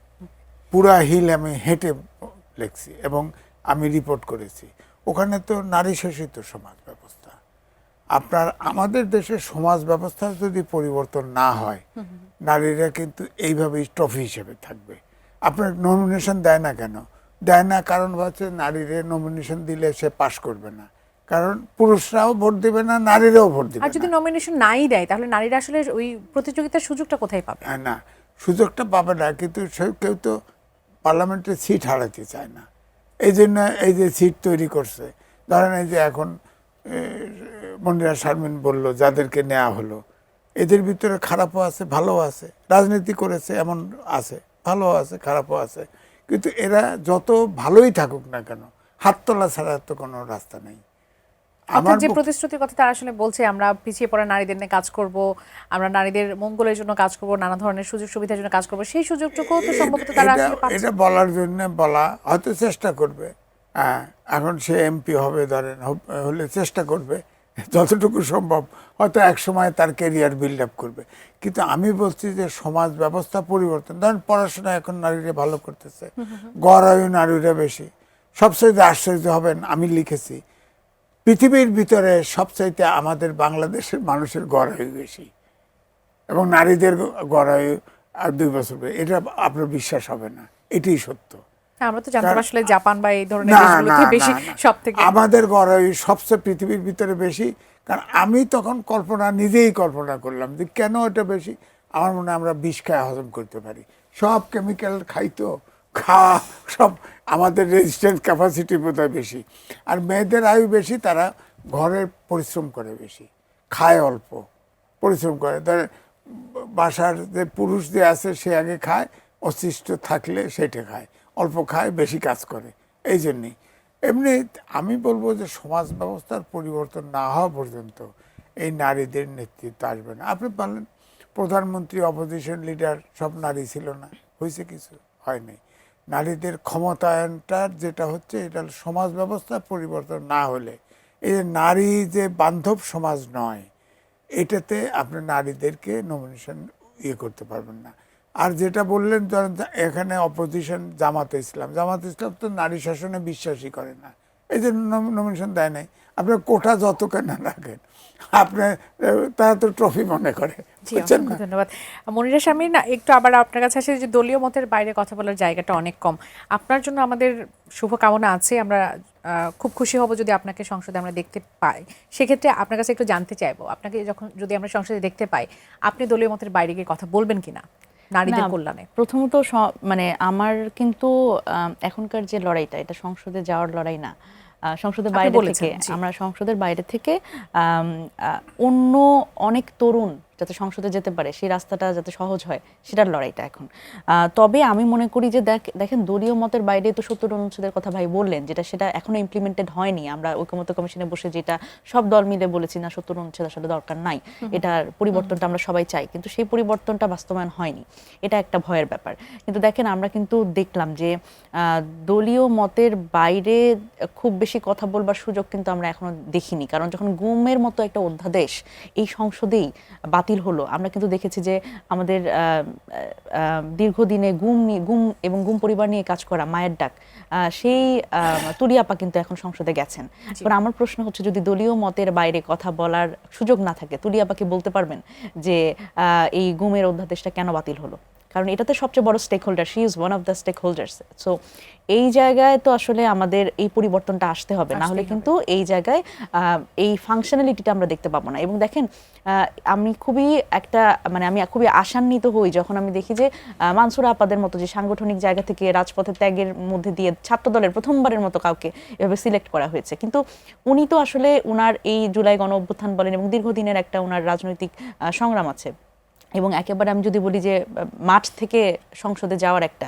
পুরা হিল আমি হেঁটে লিখছি এবং আমি রিপোর্ট করেছি। ওখানে তো নারী শাসিত সমাজ ব্যবস্থা। আপনার আমাদের দেশের সমাজ ব্যবস্থা যদি পরিবর্তন না হয়, নারীরা কিন্তু এইভাবেই ট্রফি হিসেবে থাকবে। আপনার নমিনেশন দেয় না কেন? দেয় না কারণ হচ্ছে নারীরা নমিনেশন দিলে সে পাশ করবে না, কারণ পুরুষরাও ভোট দেবে না, নারীরাও ভোট দেবে আর যদি না। নমিনেশন নাই দেয় তাহলে নারীরা আসলে ওই প্রতিযোগিতার সুযোগটা কোথায় পাবে? না, সুযোগটা পাবে না, কিন্তু কেউ তো পার্লামেন্টে সিট হারাতে চায় না। এই জন্য এই যে সিট তৈরি করছে, ধরেন এই যে এখন মনিরা শারমিন বলল যাদেরকে নেওয়া হলো, এদের ভিতরে খারাপও আছে ভালোও আছে, রাজনীতি করেছে এমন আছে, ভালো আছে খারাপও আছে, কিন্তু এরা যত ভালোই থাকুক না কেন, হাত তোলা ছাড়া তো কোনো রাস্তা নেই। অর্থাৎ যে প্রতিশ্রুতির কথা তারা আসলে বলছে, আমরা পিছিয়ে পড়া নারীদের নিয়ে কাজ করব, আমরা নারীদের মঙ্গলের জন্য কাজ করব, নানা ধরনের সুযোগ সুবিধার জন্য কাজ করব, সেই সুযোগটুকু তো সম্ভবত তারা আসলে পাচ্ছে। এটা বলার জন্য বলা, হয়তো চেষ্টা করবে। হ্যাঁ, এখন সে এমপি হবে, ধরেন হলে চেষ্টা করবে যতটুকু সম্ভব, হয়তো এক সময় তার ক্যারিয়ার বিল্ড আপ করবে। কিন্তু আমি বলছি যে সমাজ ব্যবস্থা পরিবর্তন, ধরেন পড়াশোনা এখন নারীরা ভালো করতেছে, গড় আয়ু নারীরা বেশি। সবচেয়ে আশ্চর্য হবেন, আমি লিখেছি পৃথিবীর ভিতরে সবচাইতে আমাদের বাংলাদেশের মানুষের গড় আয়ু বেশি এবং নারীদের গড় আয়ু আর 2 বছর। এটা আপনার বিশ্বাস হবে না, এটাই সত্য। আমরা তো জানতাম আসলে জাপান বা এই ধরনের দেশগুলোতে বেশি, সবথেকে আমাদের গড় আয়ু সবচেয়ে পৃথিবীর ভিতরে বেশি। কারণ আমি তখন নিজেই কল্পনা করলাম যে কেন এটা বেশি। আমার মনে হয় আমরা বিষ খায় হজম করতে পারি, সব কেমিক্যাল খাইতো, খাওয়া সব, আমাদের রেজিস্ট্যান্স ক্যাপাসিটি বোধহয় বেশি। আর মেয়েদের আয়ু বেশি, তারা ঘরের পরিশ্রম করে বেশি, খায় অল্প, পরিশ্রম করে। ধরে বাসার যে পুরুষ যে আছে সে আগে খায়, অশিষ্ট থাকলে সেটা খায়, অল্প খায়, বেশি কাজ করে। এই জন্যেই এমনি আমি বলবো যে সমাজ ব্যবস্থার পরিবর্তন না হওয়া পর্যন্ত এই নারীদের নেতৃত্ব আসবে না। আপনি বলেন প্রধানমন্ত্রী, অপোজিশন লিডার সব নারী ছিল না, হয়েছে কিছু? হয় নাই। নারীদের ক্ষমতায়নটার যেটা হচ্ছে, এটা সমাজ ব্যবস্থা পরিবর্তন না হলে, এই যে নারী যে বান্ধব সমাজ নয়, এটাতে আপনি নারীদেরকে নমিনেশন করতে পারবেন না। আর যেটা বললেন, ধরেন এখানে অপোজিশন জামাতে ইসলাম তো নারী শাসনে বিশ্বাসই করে না, এই যে নমিনেশন দেয় নাই। আপনার কোটা যত কেন রাখেন, আপনার তারা তো ট্রফি মনে করে। ধন্যবাদ মনিরা শারমিন। একটু আবার আপনার কাছে আসে, যে দলীয় মতের বাইরে কথা বলার জায়গাটা অনেক কম, আপনার জন্য আমাদের শুভকামনা আছে। আমরা খুব খুশি হব যদি আপনাকে সংসদে আমরা দেখতে পাই। সেক্ষেত্রে আপনার কাছে একটু জানতে চাইবো, আপনাকে যদি আমরা সংসদে দেখতে পাই, আপনি দলীয় মতের বাইরে গিয়ে কথা বলবেন কিনা নারীদের কল্যাণে? প্রথমত মানে আমার কিন্তু এখনকার যে লড়াইটা, এটা সংসদে যাওয়ার লড়াই না। সংসদের বাইরে থেকে, আমরা সংসদের বাইরে থেকে অন্য অনেক তরুণ যাতে সংসদে যেতে পারে, সেই রাস্তাটা যাতে সহজ হয়, সেটার লড়াইটা এখন। তবে আমি মনে করি যে দেখেন দলীয় মতের বাইরে তো 70 অনুচ্ছেদের কথা ভাই বললেন, সেটা এখনো ইমপ্লিমেন্টেড হয়নি। আমরা ঐকমত্য কমিশনে বসে যেটা সব দল মিলে বলেছি না 70 অনুচ্ছেদ আসলে দরকার নাই, এটার পরিবর্তনটা আমরা সবাই চাই, কিন্তু সেই পরিবর্তনটা বাস্তবায়ন হয়নি, এটা একটা ভয়ের ব্যাপার। কিন্তু দেখেন আমরা কিন্তু দেখলাম যে দলীয় মতের বাইরে খুব বেশি কথা বলবার সুযোগ কিন্তু আমরা এখনো দেখিনি, কারণ যখন গুমের মতো একটা অধ্যাদেশ এই সংসদেই বাতিল হলো, আমরা কিন্তু দেখেছি যে আমাদের দীর্ঘদিনে গুম এবং গুম পরিবার নিয়ে কাজ করা মায়ের ডাক সেই তুলি আপা কিন্তু এখন সংসদে গেছেন। এবার আমার প্রশ্ন হচ্ছে, যদি দলীয় মতের বাইরে কথা বলার সুযোগ না থাকে, তুলি আপা কি বলতে পারবেন যে এই গুমের অধ্যাদেশটা কেন বাতিল হলো? কারণ এটাতে সবচেয়ে বড় stakeholder, she is one of the stakeholders. So এই জায়গায় তো আসলে আমাদের এই পরিবর্তনটা আসতে হবে, না হলে কিন্তু এই জায়গায় এই ফাংশনালিটিটা আমরা দেখতে পাবো না। এবং দেখেন আমি খুবই আশান্বিত হই যখন আমি দেখি যে মানসুরা আপাদের মতো যে সাংগঠনিক জায়গা থেকে রাজপথে ত্যাগের মধ্যে দিয়ে ছাত্রদলের প্রথমবারের মতো কাউকে এভাবে সিলেক্ট করা হয়েছে। কিন্তু উনি তো আসলে উনার এই জুলাই গণ অভ্যুত্থান বলেন এবং দীর্ঘদিনের একটা উনার রাজনৈতিক সংগ্রাম আছে, এবং একেবারে আমি যদি বলি যে মাঠ থেকে সংসদে যাওয়ার একটা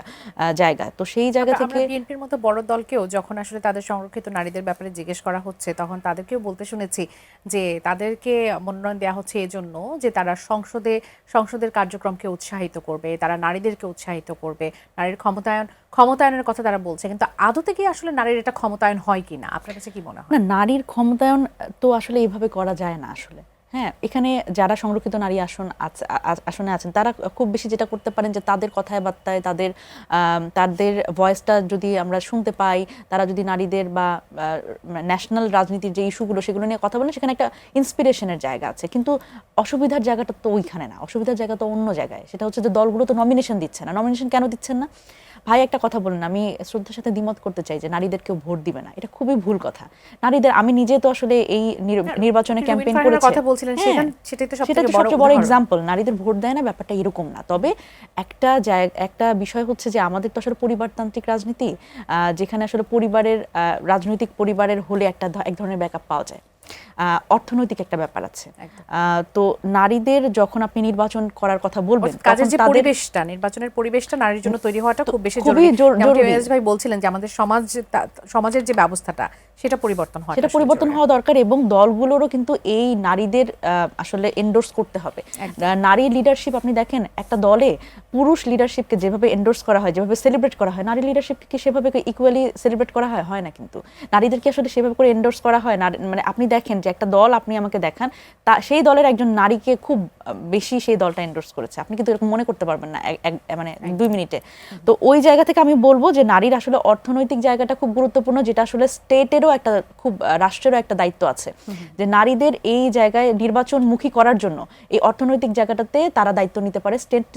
জায়গা, তো সেই জায়গা থেকে বিএনপির মতো বড় দলকেও যখন আসলে তাদের সংরক্ষিত নারীদের ব্যাপারে জিজ্ঞেস করা হচ্ছে, তখন তাদেরকেও বলতে শুনেছি যে তাদেরকে মনোনয়ন দেওয়া হচ্ছে এজন্য যে তারা সংসদের কার্যক্রমকে উৎসাহিত করবে, তারা নারীদেরকে উৎসাহিত করবে, নারীর ক্ষমতায়নের কথা তারা বলছে। কিন্তু আদতে কি আসলে নারীর এটা ক্ষমতায়ন হয় কিনা, আপনার কাছে কি মনে হয়? না, নারীর ক্ষমতায়ন তো আসলে এইভাবে করা যায় না আসলে। হ্যাঁ, এখানে যারা সংরক্ষিত নারী আসনে আছেন তারা খুব বেশি যেটা করতে পারেন যে তাদের কথায় বার্তায় তাদের ভয়েসটা যদি আমরা শুনতে পাই, তারা যদি নারীদের বা ন্যাশনাল রাজনীতির যে ইস্যুগুলো সেগুলো নিয়ে কথা বলেন, সেখানে একটা ইন্সপিরেশনের জায়গা আছে। কিন্তু অসুবিধার জায়গাটা তো ওইখানে না, অসুবিধার জায়গা তো অন্য জায়গায়। সেটা হচ্ছে যে দলগুলো তো নমিনেশন দিচ্ছে না। নমিনেশন কেন দিচ্ছেন না? ভাই একটা কথা বলেন, আমি শ্রদ্ধার সাথে দ্বিমত করতে চাই যে নারীদের কেউ ভোট দিবে না, এটা খুবই ভুল কথা। নারীদের, আমি নিজে তো আসলে এই নির্বাচনে ক্যাম্পেইন করেছি, কথা বলছিলেন, সেটাই তো সবচেয়ে বড় এক্সাম্পল। নারীদের ভোট দেয় না, ব্যাপারটা এরকম না। তবে একটা বিষয় হচ্ছে যে আমাদের তো আসলে পরিবারতান্ত্রিক রাজনীতি, যেখানে আসলে রাজনৈতিক পরিবারের হলে এক ধরনের ব্যাকআপ পাওয়া যায়, অর্থনৈতিক একটা ব্যাপার আছে। তো নারীদের যখন আপনি নির্বাচন করার কথা বলবেন, কাজের যে পরিবেশটা, নির্বাচনের পরিবেশটা নারীর জন্য তৈরি হওয়াটা খুব বেশি জরুরি। ভাই বলছিলেন যে আমাদের সমাজের যে ব্যবস্থাটা সেটা পরিবর্তন হওয়া দরকার, এবং দলগুলোরও কিন্তু এই নারীদের আসলে এন্ডোর্স করতে হবে। নারী লিডারশিপ, আপনি দেখেন একটা দলে পুরুষ লিডারশিপকে যেভাবে এন্ডোর্স করা হয়, যেভাবে সেলিব্রেট করা হয়, নারী লিডারশিপকে কি সেভাবে ইকুয়ালি সেলিব্রেট করা হয় না। কিন্তু নারীদেরকে আসলে সেভাবে করে এন্ডোর্স করা হয় না। মানে আপনি দেখেন যে একটা দল, আপনি আমাকে দেখান সেই দলের একজন নারীকে খুব বেশি সেই দলটা এন্ডোর্স করেছে, আপনি কিন্তু এরকম মনে করতে পারবেন না মানে 2 মিনিটে। তো ওই জায়গা থেকে আমি বলবো যে নারীর আসলে অর্থনৈতিক জায়গাটা খুব গুরুত্বপূর্ণ, যেটা আসলে স্টেটেরও একটা রাষ্ট্রেরও একটা দায়িত্ব আছে যে নারীদের এই জায়গায় নির্বাচনমুখী করার জন্য এই অর্থনৈতিক জায়গাটাতে তারা দায়িত্ব নিতে পারে।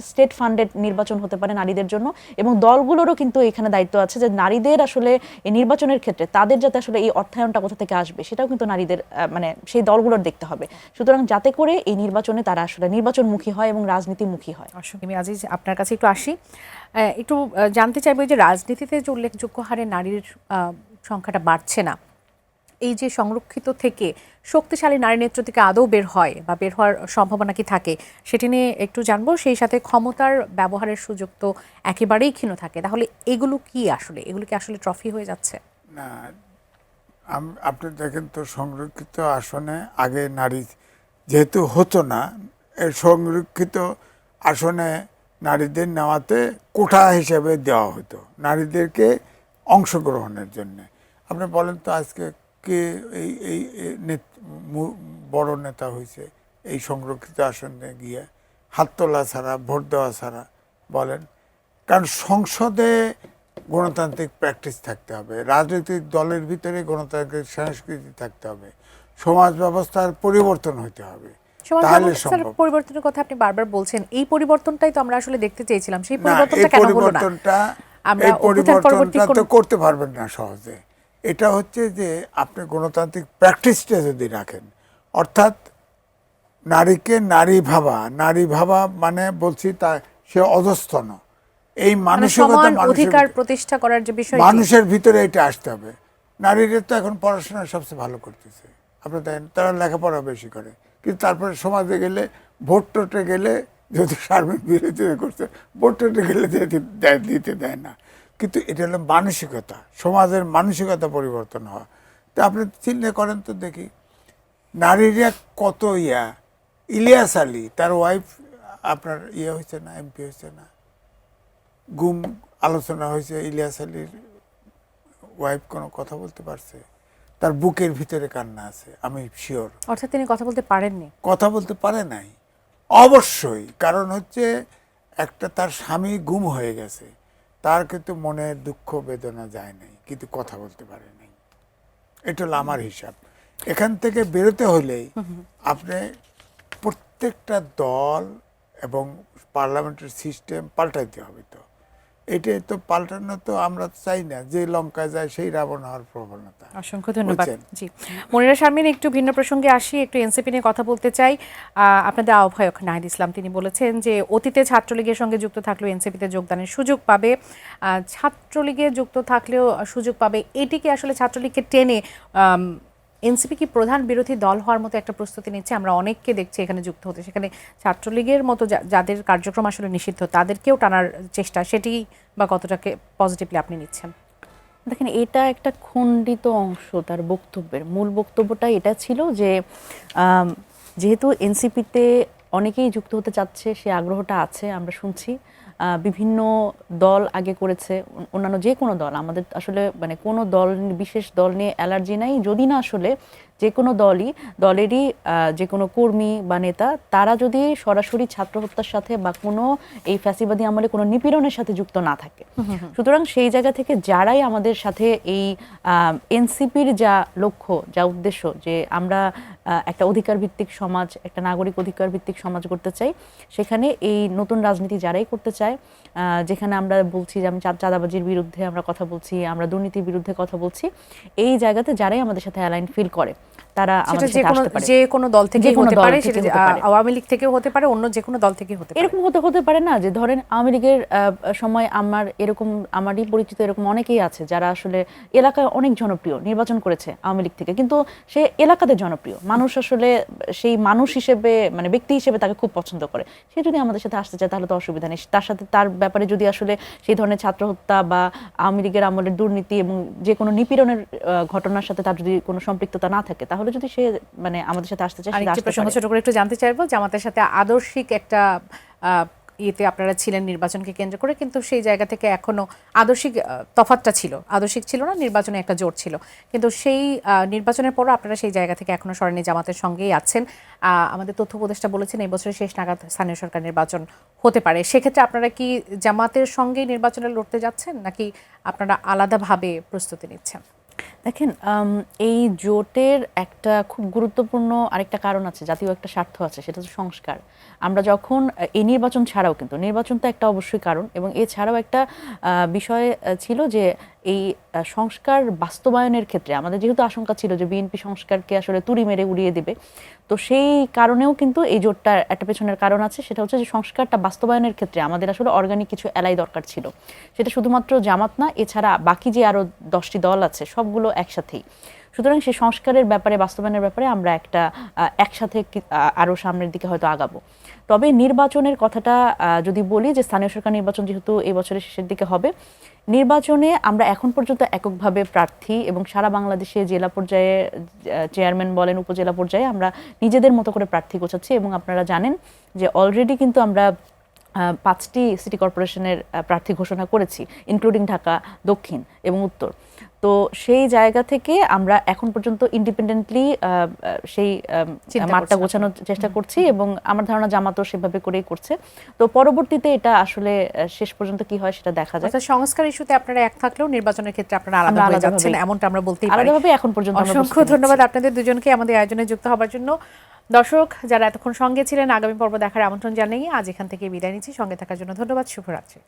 স্টেট ফান্ডেড নির্বাচন হতে পারে নারীদের জন্য, এবং দলগুলোরও কিন্তু এখানে দায়িত্ব আছে যে নারীদের আসলে এই নির্বাচনের ক্ষেত্রে তাদের যাতে আসলে এই অর্থায়নটা কোথা থেকে আসবে সেটাও কিন্তু নারীদের মানে সেই দলগুলোর দেখতে হবে। সুতরাং যাতে করে এই নির্বাচনে তারা আসলে নির্বাচনমুখী হয় এবং রাজনীতিমুখী হয়। আমি আজিজ আপনার কাছে একটু আসি, একটু জানতে চাইবো যে রাজনীতিতে যে উল্লেখযোগ্য হারে নারীর সংখ্যাটা বাড়ছে না, এই যে সংরক্ষিত থেকে শক্তিশালী নারী নেতৃত্ব থেকে আদৌ বের হয় বা বের হওয়ার সম্ভাবনা কি থাকে সেটি নিয়ে একটু জানবো। সেই সাথে ক্ষমতার ব্যবহারের সুযোগ তো একেবারেই ক্ষীণ থাকে, তাহলে এগুলো কি আসলে ট্রফি হয়ে যাচ্ছে না? আপনি দেখেন তো সংরক্ষিত আসনে আগে নারী যেহেতু হতো না, এই সংরক্ষিত আসনে নারীদের নেওয়াতে কোটা হিসেবে দেওয়া হতো নারীদেরকে অংশগ্রহণের জন্য। আপনি বলেন তো আজকে কে এই বড় নেতা হয়েছে এই সংরক্ষিত আসনে গিয়ে? হাত তোলা ছাড়া, ভোট দেওয়া ছাড়া বলেন। কারণ সংসদে গণতান্ত্রিক প্র্যাকটিস থাকতে হবে, রাজনৈতিক দলের ভিতরে গণতান্ত্রিক সংস্কৃতি থাকতে হবে, সমাজ ব্যবস্থার পরিবর্তন হতে হবে, তাহলে সম্ভব। পরিবর্তনের কথা আপনি বারবার বলছেন, এই পরিবর্তনটাই তো আমরা আসলে দেখতে চেয়েছিলাম। সেই পরিবর্তনটা কেন হলো না? এই পরিবর্তনটা তো করতে পারবেন না সহজে। এটা হচ্ছে যে আপনি গণতান্ত্রিক প্র্যাকটিসটা যদি রাখেন, অর্থাৎ নারীকে নারী ভাবা মানে বলছি তা সে অধস্তন, এই মানসিকতা অধিকার প্রতিষ্ঠা করার যে বিষয় মানুষের ভিতরে এটা আসতে হবে। নারীরা তো এখন পড়াশোনা সবচেয়ে ভালো করতেছে, আপনি দেখেন তারা লেখাপড়া বেশি করে, কিন্তু তারপরে সমাজে গেলে ভোট টোটে গেলে যেহেতু শারমিন বিরোধিতা করছে, ভোট টোটে গেলে দিতে দেয় না। কিন্তু এটা হলো মানসিকতা, সমাজের মানসিকতা পরিবর্তন হওয়া। তা আপনি চিন্তা করেন তো দেখি, নারীরা কত ইলিয়াস আলী তার ওয়াইফ আপনার হয়েছে না, এমপি হয়েছে না, গুম আলোচনা হয়েছে, ইলিয়াস আলীর ওয়াইফ কোনো কথা বলতে পারছে? তার বুকের ভিতরে কান্না আছে, আমি শিওর। অর্থাৎ তিনি কথা বলতে পারেননি। কথা বলতে পারে নাই অবশ্যই, কারণ হচ্ছে একটা তার স্বামী গুম হয়ে গেছে, তার কিন্তু মনে দুঃখ বেদনা যায় নাই, কিন্তু কথা বলতে পারে নাই। এটা হলো আমার হিসাব। এখান থেকে বেরোতে হলেই আপনি প্রত্যেকটা দল এবং পার্লামেন্টের সিস্টেম পাল্টাইতে হবে। তো এটাই তো পাল্টানো, তো আমরা চাই না যে লঙ্কায় যায় সেই রাবণ হওয়ার প্রবণতা। অসংখ্য ধন্যবাদ। জি, মনিরা শারমিন, একটু ভিন্ন প্রসঙ্গে আসি, একটু এনসিপি নিয়ে কথা বলতে চাই। আপনাদের আহ্বায়ক নাহিদ ইসলাম তিনি বলেছেন যে অতীতে ছাত্রলীগের সঙ্গে যুক্ত থাকলেও এনসিপিতে যোগদানের সুযোগ পাবে, ছাত্রলীগে যুক্ত থাকলেও সুযোগ পাবে। এটিকে আসলে ছাত্রলীগকে টেনে এনসিপি কি প্রধান বিরোধী দল হওয়ার মতো একটা প্রস্তুতি নিচ্ছে? আমরা অনেককে দেখছি এখানে যুক্ত হতে, সেখানে ছাত্রলীগের মতো যাদের কার্যক্রম আসলে নিষিদ্ধ তাদেরকেও টানার চেষ্টা, সেটি বা কতটাকে পজিটিভলি আপনি নিচ্ছেন? দেখেন, এটা একটা খণ্ডিত অংশ তার বক্তব্যের। মূল বক্তব্যটা এটা ছিল যে যেহেতু এনসিপিতে অনেকেই যুক্ত হতে চাচ্ছে, সে আগ্রহটা আছে, আমরা শুনছি বিভিন্ন দল আগে করেছে, অন্যান্য যে কোনো দল, আমাদের আসলে মানে কোনো দল, বিশেষ দল নিয়ে অ্যালার্জি নাই, যদি না আসলে যে কোনো দলেরই যে কোনো কর্মী বা নেতা তারা যদি সরাসরি ছাত্র হত্যার সাথে বা কোনো এই ফ্যাসিবাদী আমলে কোনো নিপীড়নের সাথে যুক্ত না থাকে। সুতরাং সেই জায়গা থেকে যারাই আমাদের সাথে এই এনসিপির যা লক্ষ্য, যা উদ্দেশ্য, যে আমরা একটা অধিকার ভিত্তিক সমাজ, একটা নাগরিক অধিকার ভিত্তিক সমাজ করতে চাই, সেখানে এই নতুন রাজনীতি যারাই করতে চায়, যেখানে আমরা বলছি যে আমি চাঁদাবাজির বিরুদ্ধে আমরা কথা বলছি, আমরা দুর্নীতির বিরুদ্ধে কথা বলছি, এই জায়গাতে যারাই আমাদের সাথে অ্যালাইন ফিল করে তারা আমাদের সাথে আসতে পারে। যে কোনো দল থেকে হতে পারে, সেটা আওয়ামী লীগ থেকেও হতে পারে, অন্য যে কোনো দল থেকে হতে পারে। এরকম হতে পারে না যে ধরেন আওয়ামী লীগের সময় আমারই পরিচিত এরকম অনেকেই আছে যারা আসলে এলাকায় অনেক জনপ্রিয়, নির্বাচন করেছে আওয়ামী লীগ থেকে, কিন্তু সে এলাকাতে জনপ্রিয় মানুষ, আসলে সেই মানুষ হিসেবে মানে ব্যক্তি হিসেবে তাকে খুব পছন্দ করে। সে যদি আমাদের সাথে আসতে চায় তাহলে তো অসুবিধা নেই। তার সাথে তার ব্যাপারে যদি আসলে সেই ধরনের ছাত্র হত্যা বা আওয়ামী লীগের আমলের দুর্নীতি এবং যে কোনো নিপীড়নের ঘটনার সাথে তার যদি কোনো সম্পৃক্ততা না থাকে, তাহলে যদি সে মানে আমাদের সাথে আসতে চায়, ছোট করে একটু জানতে চাইবো, জামাতের সাথে আদর্শিক একটা ইয়েতে আপনারা ছিলেন নির্বাচনকে কেন্দ্র করে, কিন্তু সেই জায়গা থেকে এখনো আদর্শিক তফাৎটা ছিল, আদর্শিক ছিল না, নির্বাচনে একটা জোট ছিল, কিন্তু সেই নির্বাচনের পরও আপনারা সেই জায়গা থেকে এখনো সরেনি, জামাতের সঙ্গেই আছেন। আমাদের তথ্য উপদেষ্টা বলেছেন এই বছরের শেষ নাগাদ স্থানীয় সরকার নির্বাচন হতে পারে। সেক্ষেত্রে আপনারা কি জামাতের সঙ্গেই নির্বাচনে লড়তে যাচ্ছেন, নাকি আপনারা আলাদাভাবে প্রস্তুতি নিচ্ছেন? দেখেন, এই জোটের একটা খুব গুরুত্বপূর্ণ আরেকটা কারণ আছে, জাতীয় একটা স্বার্থ আছে, সেটা হচ্ছে সংস্কার। আমরা যখন এই নির্বাচন ছাড়াও, কিন্তু নির্বাচন তো একটা অবশ্যই কারণ, এবং এছাড়াও একটা বিষয় ছিল যে এই সংস্কার বাস্তবায়নের ক্ষেত্রে আমাদের যেহেতু আশঙ্কা ছিল যে বিএনপি সংস্কারকে আসলে তুড়ি মেরে উড়িয়ে দেবে, তো সেই কারণেও কিন্তু এই জোটটার একটা পেছনের কারণ আছে, সেটা হচ্ছে যে সংস্কারটা বাস্তবায়নের ক্ষেত্রে আমাদের আসলে অর্গানিক কিছু এলাই দরকার ছিল। সেটা শুধুমাত্র জামাত না, এছাড়া বাকি যে আরও 10টি দল আছে সবগুলো একসাথেই। সুতরাং সেই সংস্কারের ব্যাপারে, বাস্তবায়নের ব্যাপারে আমরা একটা একসাথে আরও সামনের দিকে হয়তো আগাবো। তবে নির্বাচনের কথাটা যদি বলি, যে স্থানীয় সরকার নির্বাচন যেহেতু এই বছরের শেষের দিকে হবে, নির্বাচনে আমরা এখন পর্যন্ত এককভাবে প্রার্থী, এবং সারা বাংলাদেশে জেলা পর্যায়ে চেয়ারম্যান বলেন, উপজেলা পর্যায়ে আমরা নিজেদের মতো করে প্রার্থী গোছাচ্ছি। এবং আপনারা জানেন যে অলরেডি কিন্তু আমরা 5টি সিটি কর্পোরেশনের প্রার্থী ঘোষণা করেছি, ইনক্লুডিং ঢাকা দক্ষিণ এবং উত্তর। তো সেই জায়গা থেকে আমরা এখন পর্যন্ত ইন্ডিপেন্ডেন্টলি সেই মাঠটা গোছানোর চেষ্টা করছি, এবং আমার ধারণা জামাতও সেভাবে করেই করছে। তো পরবর্তীতে এটা আসলে শেষ পর্যন্ত কি হয় সেটা দেখা যায়। সংস্কার ইস্যুতে আপনারা এক থাকলেও নির্বাচনের ক্ষেত্রে আপনারা আলাদা হয়ে যাচ্ছেন, এমনটা আমরা বলতেই পারি। আলাদাভাবে এখন পর্যন্ত। অসংখ্য ধন্যবাদ আপনাদের দুজনকে আমাদের আয়োজনে যুক্ত হবার জন্য। দর্শক যারা এতক্ষণ সঙ্গে ছিলেন, আগামী পর্ব দেখার আমন্ত্রণ জানিয়ে আজ এখান থেকে বিদায় নিচ্ছি। সঙ্গে থাকার জন্য ধন্যবাদ। শুভরাত্রি।